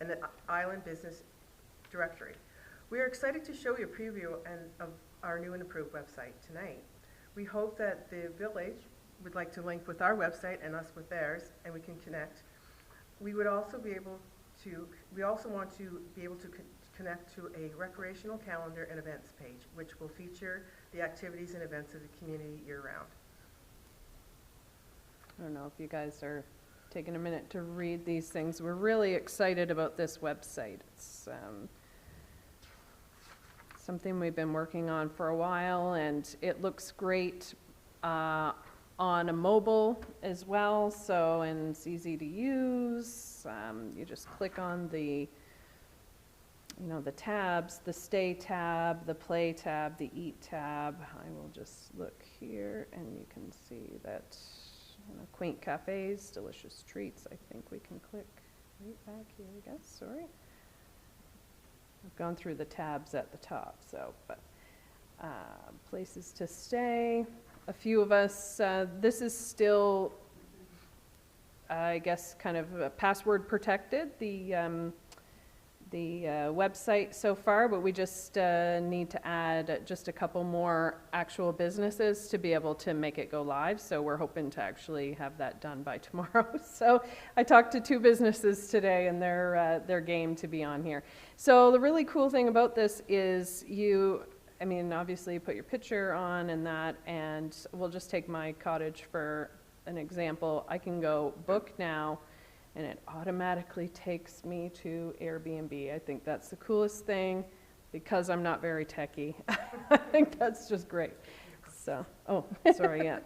and the Island Business Directory. We are excited to show you a preview of our new and improved website tonight. We hope that the village would like to link with our website and us with theirs, and we can connect. We would also be able to, we also want to be able to connect to a recreational calendar and events page, which will feature the activities and events of the community year-round. I don't know if you guys are taking a minute to read these things. We're really excited about this website. It's something we've been working on for a while, and it looks great on a mobile as well, so, and it's easy to use. You just click on the, you know, the tabs, the stay tab, the play tab, the eat tab. I will just look here and you can see that, you know, quaint cafes, delicious treats. I think we can click right back here, I guess, sorry. I've gone through the tabs at the top, so, but places to stay. A few of us, this is still, I guess, kind of password protected, the website so far, but we just need to add just a couple more actual businesses to be able to make it go live. So we're hoping to actually have that done by tomorrow. So I talked to 2 businesses today, and they're game to be on here. So the really cool thing about this is I mean, obviously you put your picture on and that, and we'll just take my cottage for an example. I can go book now, and it automatically takes me to Airbnb. I think that's the coolest thing because I'm not very techie. I think that's just great. So, oh, sorry, yeah.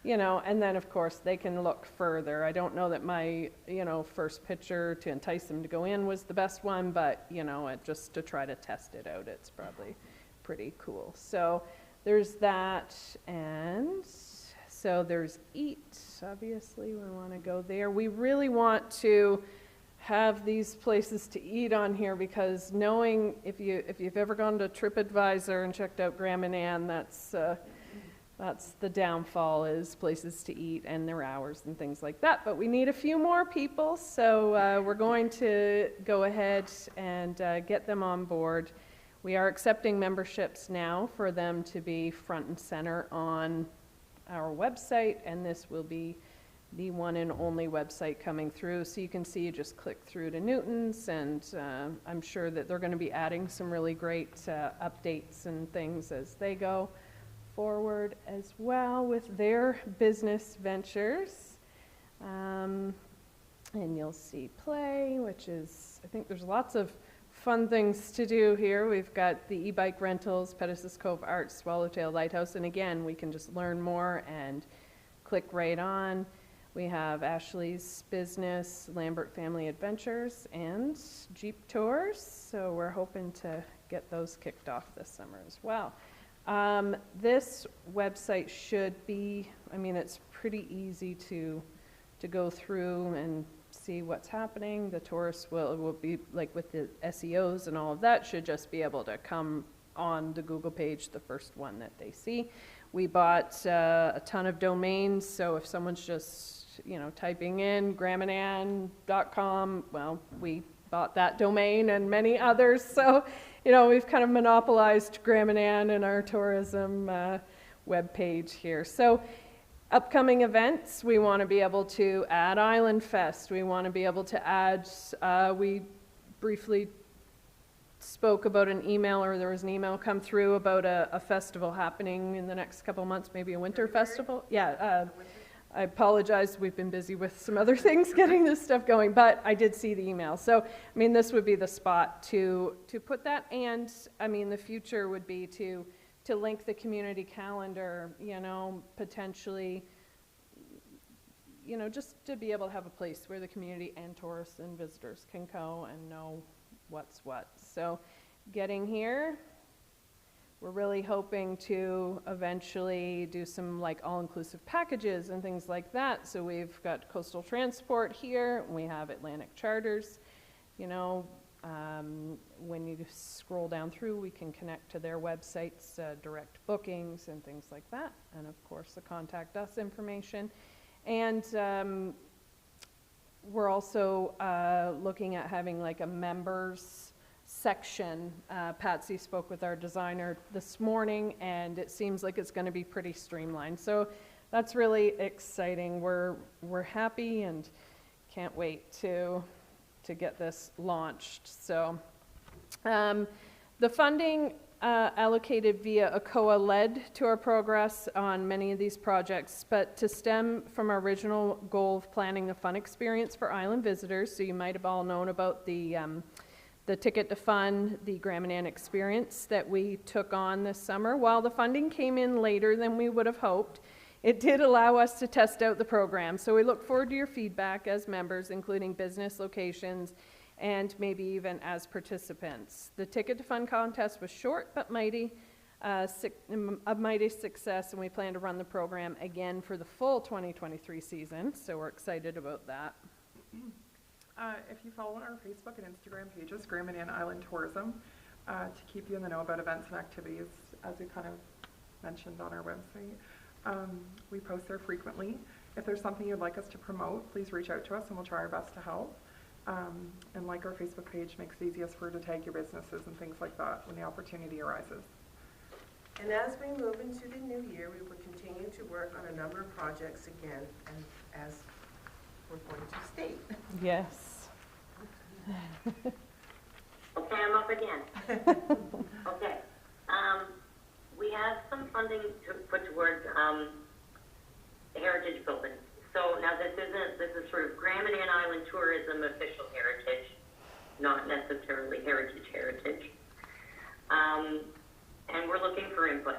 You know, and then of course they can look further. I don't know that my, you know, first picture to entice them to go in was the best one, but, you know, just to try to test it out, it's probably pretty cool. So there's that, and so there's eat. Obviously, we want to go there. We really want to have these places to eat on here because knowing if you've ever gone to TripAdvisor and checked out Graham and Ann, that's the downfall, is places to eat and their hours and things like that. But we need a few more people, so we're going to go ahead and get them on board. We are accepting memberships now for them to be front and center on our website, and this will be the one and only website coming through. So you can see, you just click through to Newton's, and I'm sure that they're going to be adding some really great updates and things as they go forward as well with their business ventures. And you'll see play, which is, I think there's lots of fun things to do here. We've got the e-bike rentals, Pettis Cove Arts, Swallowtail Lighthouse, and again, we can just learn more and click right on. We have Ashley's Business, Lambert Family Adventures, and Jeep Tours, so we're hoping to get those kicked off this summer as well. This website should be, I mean, it's pretty easy to go through and see what's happening. The tourists will be, like with the SEOs and all of that, should just be able to come on the Google page, the first one that they see. We bought a ton of domains, so if someone's just, typing in gramanan.com, well, we bought that domain and many others. So, we've kind of monopolized Gramanan and our tourism webpage here. So, upcoming events, we want to be able to add Island Fest. We want to be able to add, we briefly spoke about an email, or there was an email come through about a festival happening in the next couple months, maybe a winter festival. Yeah, I apologize, we've been busy with some other things getting this stuff going, but I did see the email. So, this would be the spot to put that, and, the future would be to link the community calendar, potentially, just to be able to have a place where the community and tourists and visitors can go and know what's what. So getting here, we're really hoping to eventually do some all-inclusive packages and things like that. So we've got coastal transport here, we have Atlantic charters. When you scroll down through, we can connect to their websites, direct bookings and things like that. And of course, the contact us information. And we're also looking at having a members section. Patsy spoke with our designer this morning, and it seems like it's going to be pretty streamlined. So that's really exciting. We're happy and can't wait to get this launched. So the funding allocated via ACOA led to our progress on many of these projects, but to stem from our original goal of planning a fun experience for island visitors, so you might have all known about the Ticket to Fun, the Gramanan experience that we took on this summer. While the funding came in later than we would have hoped, it did allow us to test out the program. So we look forward to your feedback as members, including business locations, and maybe even as participants. The Ticket to Fun contest was short but mighty, a mighty success, and we plan to run the program again for the full 2023 season, so we're excited about that. If you follow our Facebook and Instagram pages, Gramanan Island Tourism, to keep you in the know about events and activities, as we kind of mentioned on our website. We post there frequently. If there's something you'd like us to promote, please reach out to us and we'll try our best to help. And like our Facebook page makes it easiest for you to tag your businesses and things like that when the opportunity arises. And as we move into the new year, we will continue to work on a number of projects again, and as we're going to state. Yes. Okay, I'm up again. Okay. We have some funding to put towards heritage buildings. So now this is sort of Gramanan Island tourism official heritage, not necessarily heritage. And we're looking for input.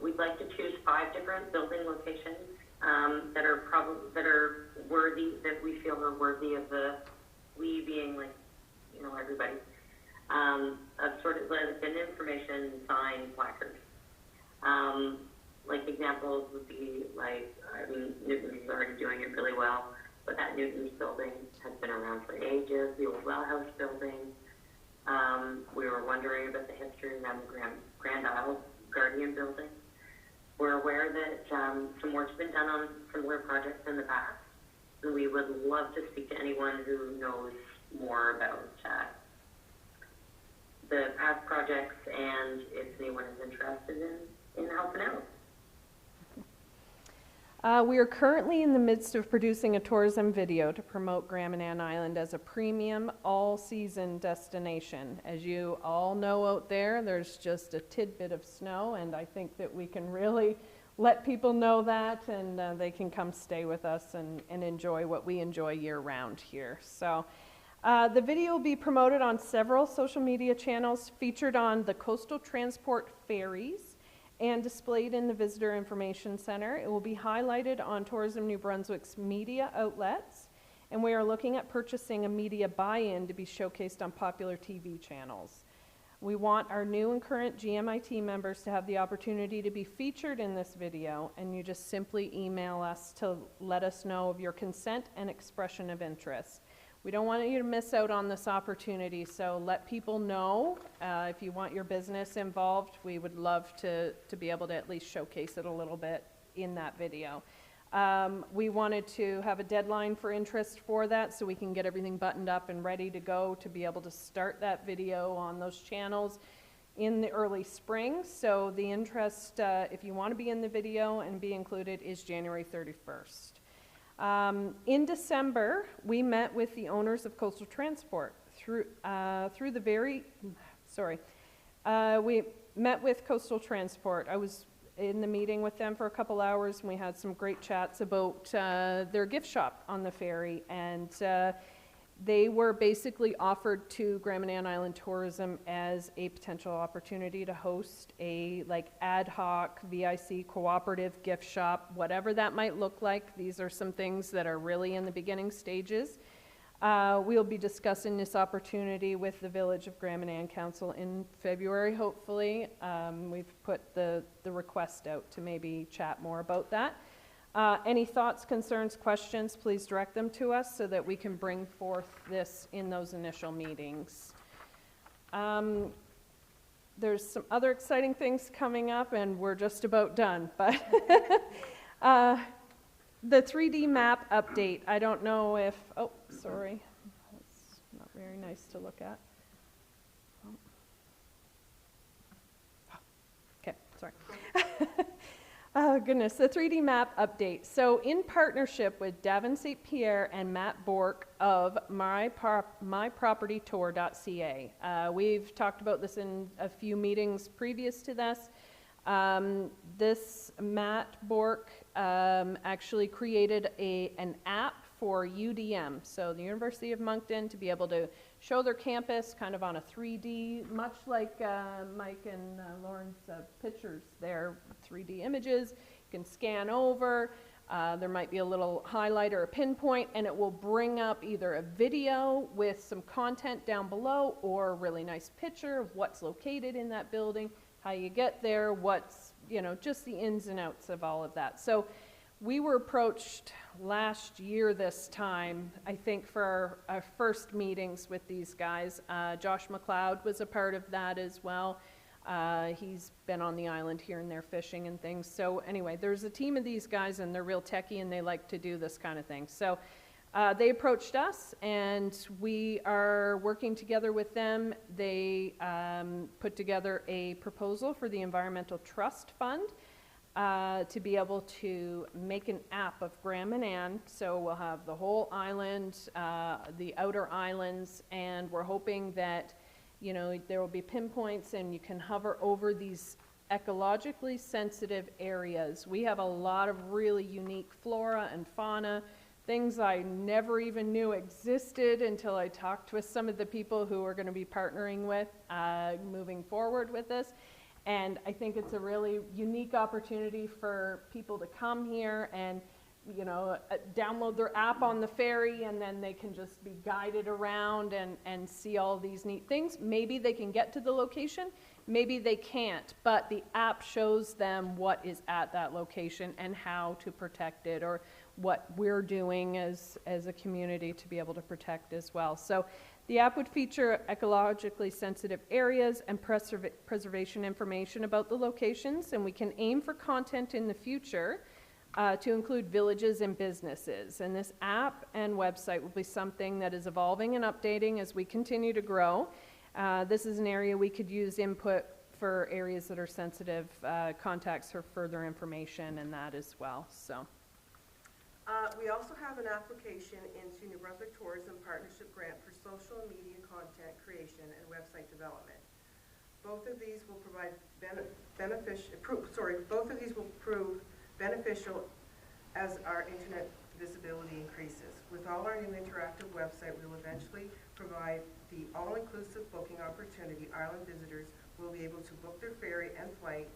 We'd like to choose 5 different building locations that are worthy, that we feel are worthy of we being everybody, of sort of an information sign placard. Examples would be Newton's already doing it really well, but that Newton's building has been around for ages, the old Well House building. We were wondering about the history around the Grand Isle Guardian building. We're aware that some work's been done on similar projects in the past, and we would love to speak to anyone who knows more about the past projects and if anyone is interested in helping out. We are currently in the midst of producing a tourism video to promote Gramanan Island as a premium all-season destination. As you all know out there, there's just a tidbit of snow, and I think that we can really let people know that, and they can come stay with us and enjoy what we enjoy year-round here. So the video will be promoted on several social media channels, featured on the Coastal Transport Ferries, and displayed in the Visitor Information Center. It will be highlighted on Tourism New Brunswick's media outlets, and we are looking at purchasing a media buy-in to be showcased on popular TV channels. We want our new and current GMIT members to have the opportunity to be featured in this video, and you just simply email us to let us know of your consent and expression of interest. We don't want you to miss out on this opportunity, so let people know. If you want your business involved, we would love to be able to at least showcase it a little bit in that video. We wanted to have a deadline for interest for that so we can get everything buttoned up and ready to go to be able to start that video on those channels in the early spring. So the interest, if you want to be in the video and be included, is January 31st. In December, we met with the owners of Coastal Transport we met with Coastal Transport. I was in the meeting with them for a couple hours, and we had some great chats about their gift shop on the ferry, and they were basically offered to Grand Manan Island Tourism as a potential opportunity to host a ad hoc VIC cooperative gift shop, whatever that might look like. These are some things that are really in the beginning stages. We'll be discussing this opportunity with the Village of Grand Manan Council in February, hopefully. We've put the request out to maybe chat more about that. Any thoughts, concerns, questions, please direct them to us so that we can bring forth this in those initial meetings. There's some other exciting things coming up, and we're just about done, but the 3D map update, I don't know if, oh, sorry, that's not very nice to look at. Okay, sorry. Oh goodness, the 3D map update. So in partnership with Davin St. Pierre and Matt Bork of mypropertytour.ca. We've talked about this in a few meetings previous to this. This Matt Bork actually created an app for UDM, so the University of Moncton, to be able to show their campus kind of on a 3D, much like Mike and Lauren's pictures there, 3D images. You can scan over, there might be a little highlight or a pinpoint, and it will bring up either a video with some content down below or a really nice picture of what's located in that building, how you get there, what's, just the ins and outs of all of that. So we were approached last year this time, I think, for our first meetings with these guys. Josh McLeod was a part of that as well. He's been on the island here and there fishing and things. So anyway, there's a team of these guys, and they're real techie, and they like to do this kind of thing. So they approached us, and we are working together with them. They put together a proposal for the Environmental Trust Fund to be able to make an app of Grand Manan. So we'll have the whole island, the outer islands, and we're hoping that there will be pinpoints and you can hover over these ecologically sensitive areas. We have a lot of really unique flora and fauna, things I never even knew existed until I talked with some of the people who are going to be partnering with moving forward with this. And I think it's a really unique opportunity for people to come here and, download their app on the ferry, and then they can just be guided around and see all these neat things. Maybe they can get to the location, maybe they can't, but the app shows them what is at that location and how to protect it, or what we're doing as a community to be able to protect as well. So the app would feature ecologically sensitive areas and preservation information about the locations, and we can aim for content in the future to include villages and businesses. And this app and website will be something that is evolving and updating as we continue to grow. This is an area we could use input for areas that are sensitive, contacts for further information and that as well. So. We also have an application into New Brunswick Tourism Partnership Grant for social media content creation and website development. Both of these will provide prove beneficial as our internet visibility increases. With all our new interactive website, we will eventually provide the all-inclusive booking opportunity. Island visitors will be able to book their ferry and flight,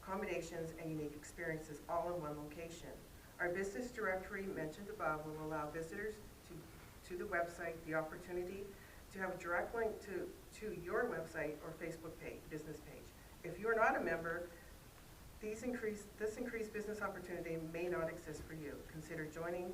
accommodations, and unique experiences all in one location. Our business directory mentioned above will allow visitors to the website the opportunity to have a direct link to your website or Facebook page, business page. If you are not a member, this increased business opportunity may not exist for you. Consider joining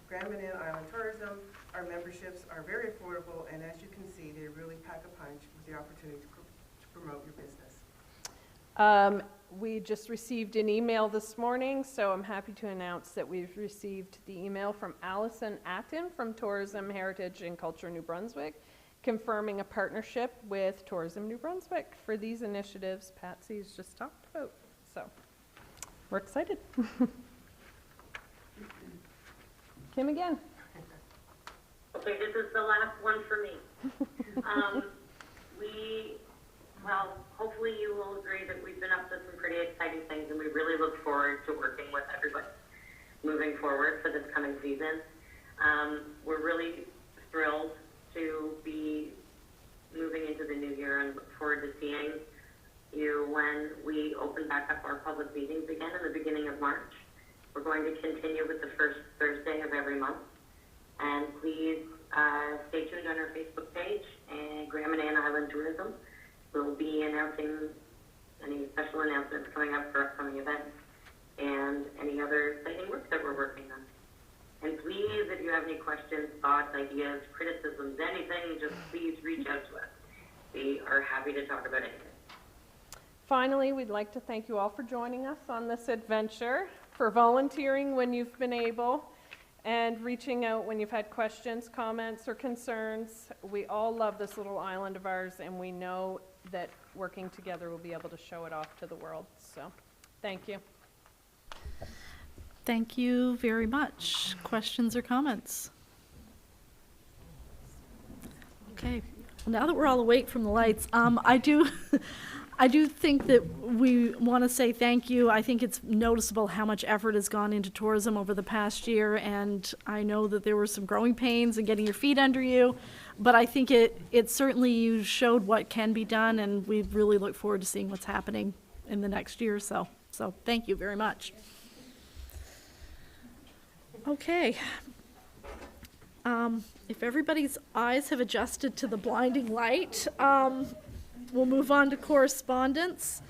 Grand Manan Island Tourism. Our memberships are very affordable, and as you can see, they really pack a punch with the opportunity to promote your business. We just received an email this morning, so I'm happy to announce that we've received the email from Allison Atten from Tourism, Heritage, and Culture New Brunswick, confirming a partnership with Tourism New Brunswick for these initiatives Patsy's just talked about. So we're excited. Kim again. Okay, this is the last one for me. Well, hopefully you will agree that we've been up to some pretty exciting things, and we really look forward to working with everybody moving forward for this coming season. We're really thrilled to be moving into the new year and look forward to seeing you when we open back up our public meetings again in the beginning of March. We're going to continue with the first Thursday of every month. And please stay tuned on our Facebook page, and Grand Manan Island Tourism. We'll be announcing any special announcements coming up for upcoming events and any other exciting work that we're working on. And please, if you have any questions, thoughts, ideas, criticisms, anything, just please reach out to us. We are happy to talk about anything. Finally, we'd like to thank you all for joining us on this adventure, for volunteering when you've been able, and reaching out when you've had questions, comments, or concerns. We all love this little island of ours, and we know that working together we'll be able to show it off to the world. So, thank you. Thank you very much. Questions or comments? Okay. Well, now that we're all awake from the lights, I do think that we want to say thank you. I think it's noticeable how much effort has gone into tourism over the past year, and I know that there were some growing pains and getting your feet under you, but I think it certainly, you showed what can be done, and we really look forward to seeing what's happening in the next year or so. So thank you very much. Okay. If everybody's eyes have adjusted to the blinding light, we'll move on to correspondence.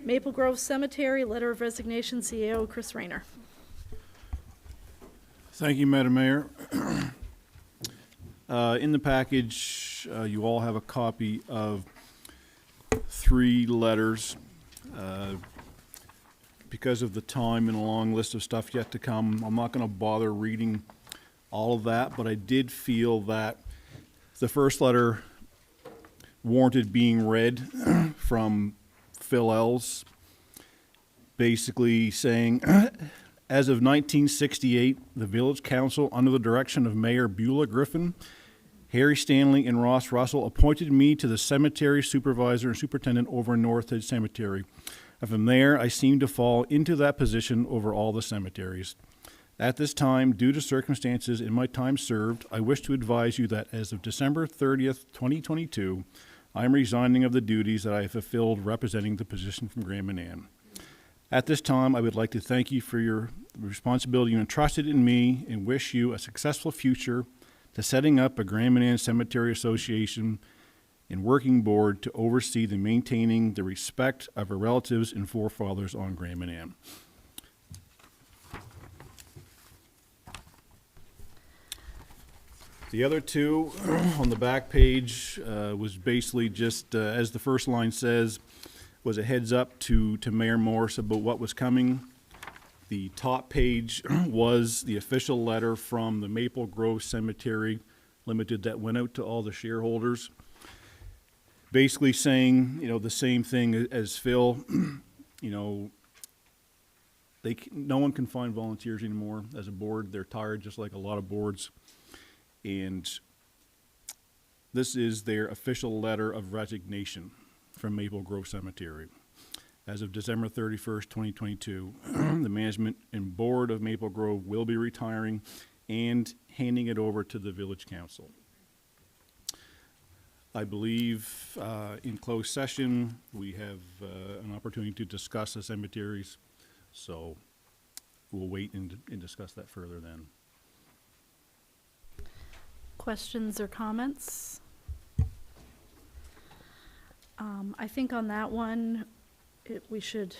Maple Grove Cemetery, letter of resignation, CEO Chris Rayner. Thank you, Madam Mayor. In the package, you all have a copy of 3 letters. Because of the time and a long list of stuff yet to come, I'm not going to bother reading all of that, but I did feel that the first letter warranted being read from Phil Ells, basically saying, as of 1968, the Village Council, under the direction of Mayor Beulah Griffin, Harry Stanley, and Ross Russell, appointed me to the cemetery supervisor and superintendent over North Edge Cemetery. And from there, I seemed to fall into that position over all the cemeteries. At this time, due to circumstances in my time served, I wish to advise you that as of December 30th, 2022, I am resigning of the duties that I have fulfilled representing the position from Grand Manan. At this time, I would like to thank you for your responsibility you entrusted in me and wish you a successful future to setting up a Grand Manan Cemetery Association and working board to oversee the maintaining the respect of our relatives and forefathers on Grand Manan. The other 2 on the back page was basically just, as the first line says, was a heads up to Mayor Morse about what was coming. The top page was the official letter from the Maple Grove Cemetery Limited that went out to all the shareholders, basically saying, the same thing as Phil. No one can find volunteers anymore as a board. They're tired, just like a lot of boards. And this is their official letter of resignation from Maple Grove Cemetery. As of December 31st, 2022, the management and board of Maple Grove will be retiring and handing it over to the Village Council. I believe in closed session, we have an opportunity to discuss the cemeteries, so we'll wait and discuss that further then. Questions or comments? I think on that one, we should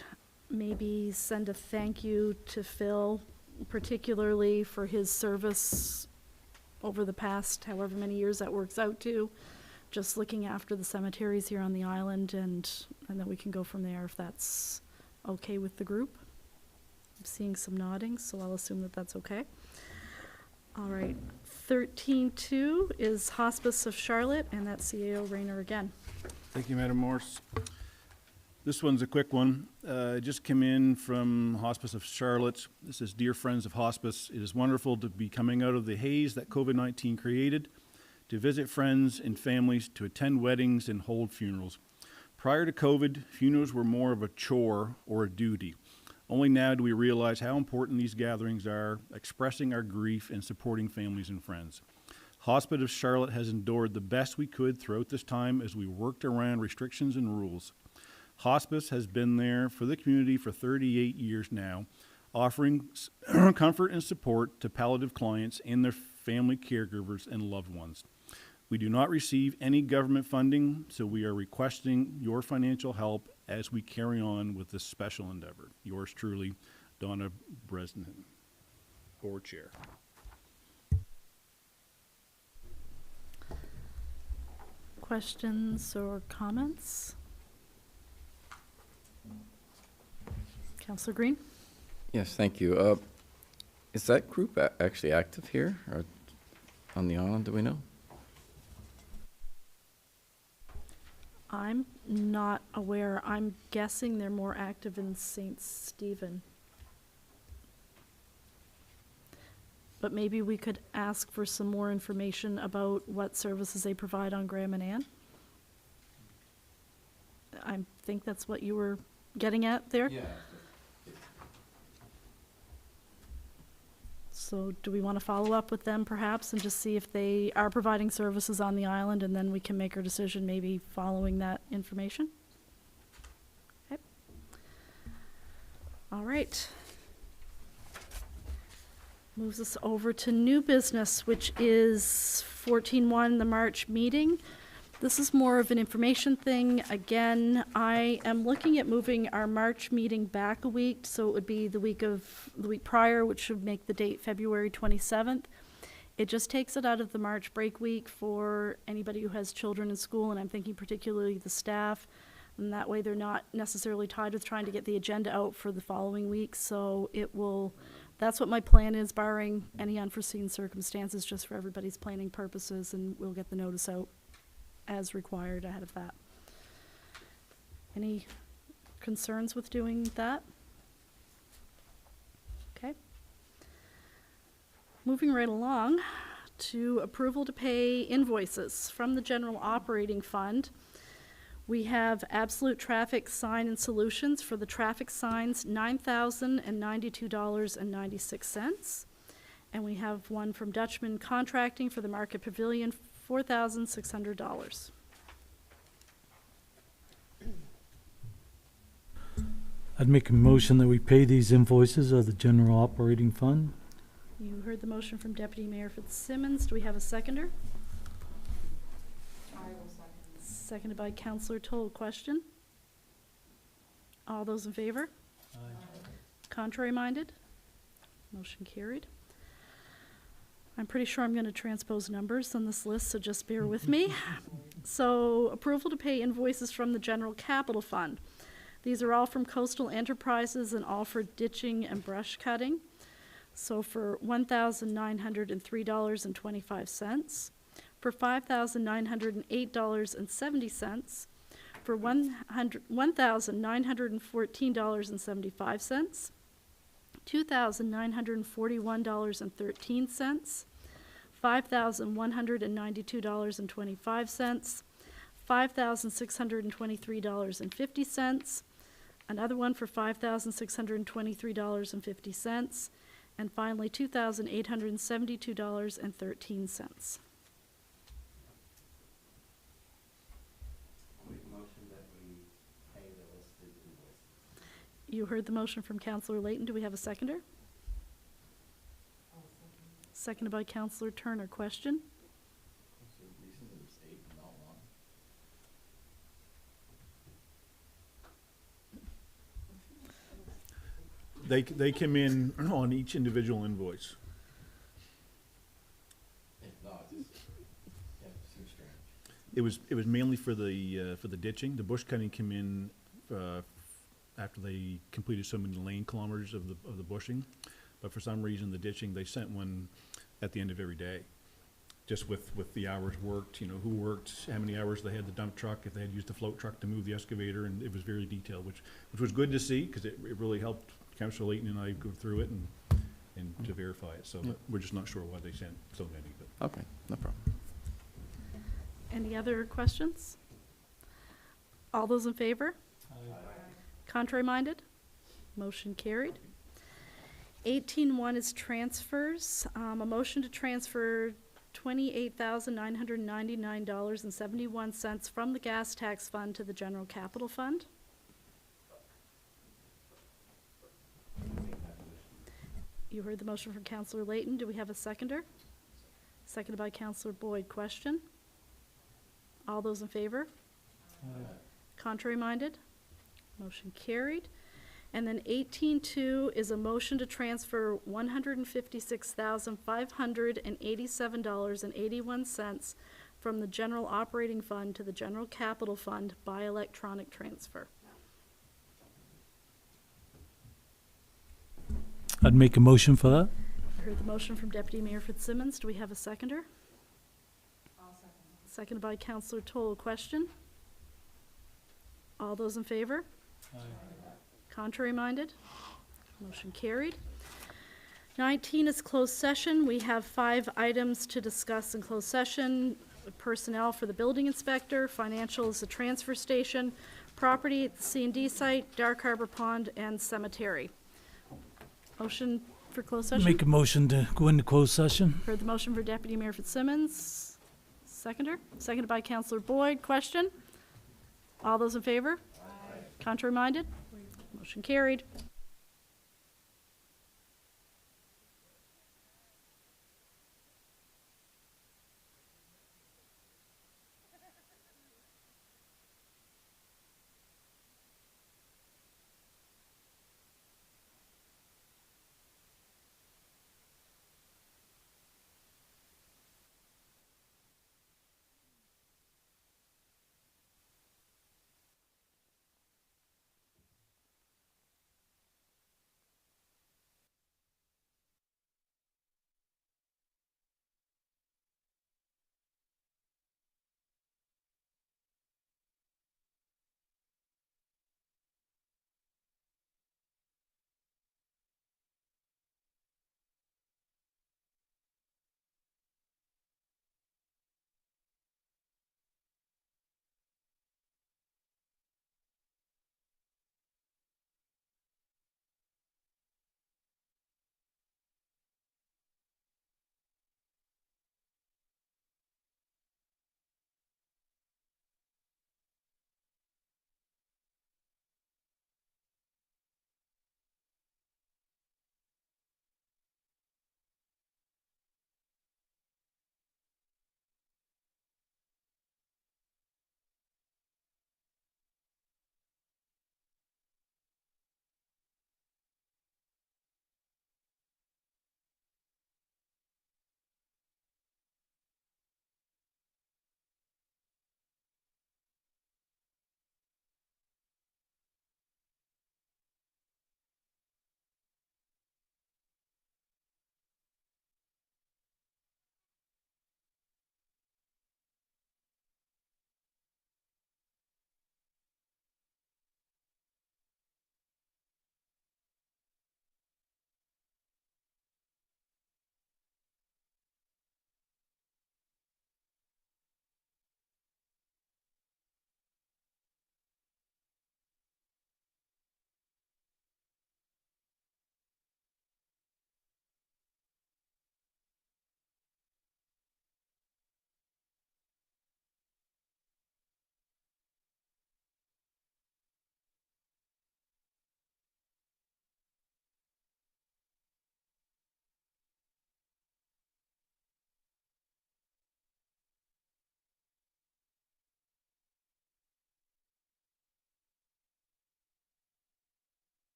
maybe send a thank you to Phil particularly for his service over the past however many years that works out to, just looking after the cemeteries here on the island, and then we can go from there if that's okay with the group. I'm seeing some nodding, so I'll assume that that's okay. All right, 13.2 is Hospice of Charlotte, and that's CAO Rayner again. Thank you, Madam Morse. This one's a quick one. Just came in from Hospice of Charlotte. This is Dear Friends of Hospice. It is wonderful to be coming out of the haze that COVID-19 created, to visit friends and families, to attend weddings and hold funerals. Prior to COVID, funerals were more of a chore or a duty. Only now do we realize how important these gatherings are, expressing our grief and supporting families and friends. Hospice of Charlotte has endured the best we could throughout this time as we worked around restrictions and rules. Hospice has been there for the community for 38 years now, offering comfort and support to palliative clients and their family caregivers and loved ones. We do not receive any government funding, so we are requesting your financial help as we carry on with this special endeavor. Yours truly, Donna Bresnan, Board Chair. Questions or comments? Councillor Green? Yes, thank you. Is that group actually active here or on the island, do we know? I'm not aware. I'm guessing they're more active in St. Stephen. But maybe we could ask for some more information about what services they provide on Graham and Ann. I think that's what you were getting at there? Yeah. So do we want to follow up with them perhaps and just see if they are providing services on the island, and then we can make our decision maybe following that information? Okay. All right. Moves us over to new business, which is 14.1, the March meeting. This is more of an information thing. Again, I am looking at moving our March meeting back a week, so it would be the week prior, which should make the date February 27th. It just takes it out of the March break week for anybody who has children in school, and I'm thinking particularly the staff, and that way they're not necessarily tied with trying to get the agenda out for the following week. So it will, that's what my plan is, barring any unforeseen circumstances, just for everybody's planning purposes, and we'll get the notice out as required ahead of that. Any concerns with doing that? Okay. Moving right along to approval to pay invoices from the general operating fund. We have Absolute Traffic Sign and Solutions for the traffic signs, $9,092.96. And we have one from Dutchman Contracting for the Market Pavilion, $4,600. I'd make a motion that we pay these invoices of the general operating fund. You heard the motion from Deputy Mayor Fitzsimmons. Do we have a seconder? I will second. Seconded by Councillor Toll. Question? All those in favor? Aye. Contrary minded? Motion carried. I'm pretty sure I'm going to transpose numbers on this list, so just bear with me. So, approval to pay invoices from the General Capital Fund. These are all from Coastal Enterprises and all for ditching and brush cutting. So for $1,903.25, for $5,908.70, for $1,914.75, $2,941.13, $5,192.25, $5,623.50, another one for $5,623.50, and finally $2,872.13. You heard the motion from Councillor Layton. Do we have a seconder? Seconded by Councillor Turner. Question? They came in on each individual invoice. It was mainly for the ditching. The bush cutting came in after they completed so many lane kilometers of the bushing. But for some reason, the ditching, they sent one at the end of every day, just with the hours worked, you know, who worked, how many hours they had the dump truck, if they had used the float truck to move the excavator, and it was very detailed, which was good to see, because it really helped Councillor Layton and I go through it and to verify it. So but we're just not sure why they sent so many. But Okay, no problem. Any other questions? All those in favor? Contrary minded? Motion carried. 18.1 is transfers. A motion to transfer $28,999.71 from the gas tax fund to the general capital fund. You heard the motion from Councillor Layton. Do we have a seconder? Seconded by Councillor Boyd. Question? All those in favor? Contrary minded? Motion carried. And then 18.2 is a motion to transfer $156,587.81 from the general operating fund to the general capital fund by electronic transfer. I'd make a motion for that. I heard the motion from Deputy Mayor Fitzsimmons. Do we have a seconder? I'll second. Seconded by Councillor Toll. Question? All those in favor? Contrary minded? Motion carried. 19 is closed session. We have 5 items to discuss in closed session. Personnel for the building inspector, financials, the transfer station, property at the C&D site, Dark Harbor Pond, and cemetery. Motion for closed session? Make a motion to go into closed session. Heard the motion for Deputy Mayor Fitzsimmons. Seconder? Seconded by Councillor Boyd. Question? All those in favor? Contrary minded? Motion carried.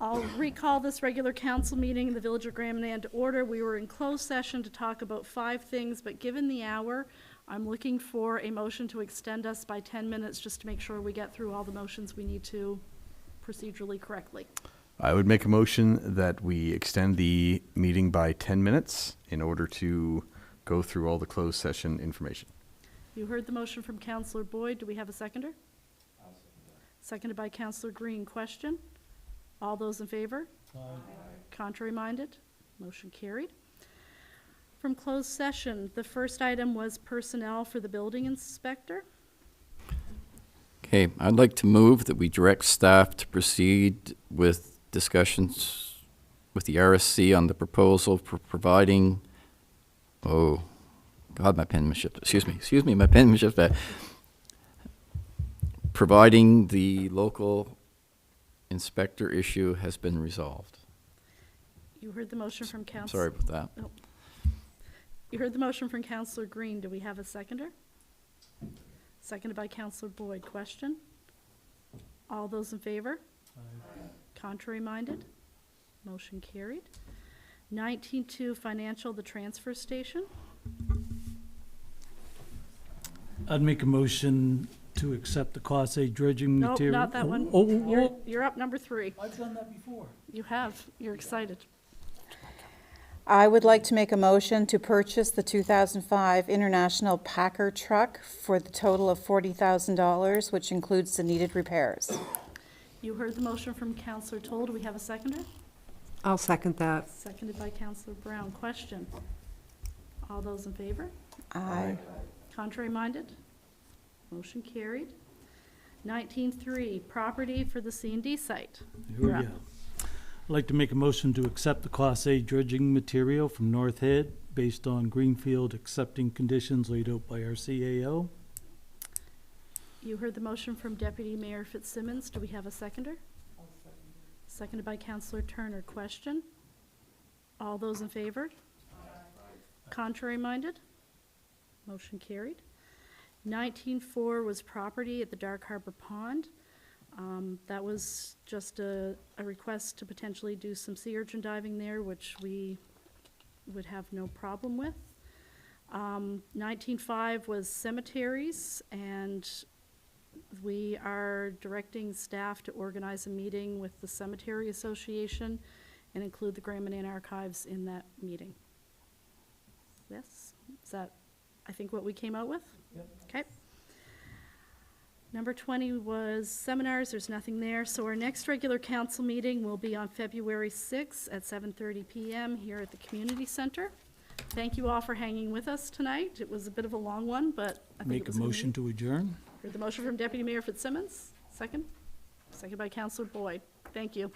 I'll recall this regular council meeting in the Village of Grand Manan to order. We were in closed session to talk about 5 things, but given the hour, I'm looking for a motion to extend us by 10 minutes just to make sure we get through all the motions we need to procedurally correctly. I would make a motion that we extend the meeting by 10 minutes in order to go through all the closed session information. You heard the motion from Councillor Boyd. Do we have a seconder? Seconded by Councillor Green. Question? All those in favor? Contrary minded? Motion carried. From closed session, the first item was personnel for the building inspector. Okay, I'd like to move that we direct staff to proceed with discussions with the RSC on the proposal for providing, oh, God, my penmanship, excuse me, my penmanship, providing the local inspector issue has been resolved. You heard the motion from Councillor. Sorry about that. Oh. You heard the motion from Councillor Green. Do we have a seconder? Seconded by Councillor Boyd. Question? All those in favor? Contrary minded? Motion carried. 19.2 financial, the transfer station. I'd make a motion to accept the Class A dredging Nope, material. not that one. Oh. You're up number 3. I've done that before. You have. You're excited. I would like to make a motion to purchase the 2005 International Packer truck for the total of $40,000, which includes the needed repairs. You heard the motion from Councillor Toll. Do we have a seconder? I'll second that. Seconded by Councillor Brown. Question? All those in favor? Aye. Contrary minded? Motion carried. 19.3 property for the C&D site. You're up. I'd like to make a motion to accept the Class A dredging material from North Head based on Greenfield accepting conditions laid out by RCAO. You heard the motion from Deputy Mayor Fitzsimmons. Do we have a seconder? Seconded by Councillor Turner. Question? All those in favor? Contrary minded? Motion carried. 19.4 was property at the Dark Harbor Pond. That was just a request to potentially do some sea urchin diving there, which we would have no problem with. 19.5 was cemeteries, and we are directing staff to organize a meeting with the Cemetery Association and include the Grand Manan Archives in that meeting. Yes? Is that, I think, what we came out with? Yep. Okay. Number 20 was seminars. There's nothing there. So our next regular council meeting will be on February 6th at 7:30 p.m. here at the Community Center. Thank you all for hanging with us tonight. It was a bit of a long one, but I think Make it was a motion to adjourn. Heard the motion from Deputy Mayor Fitzsimmons. Second? Second by Councillor Boyd. Thank you.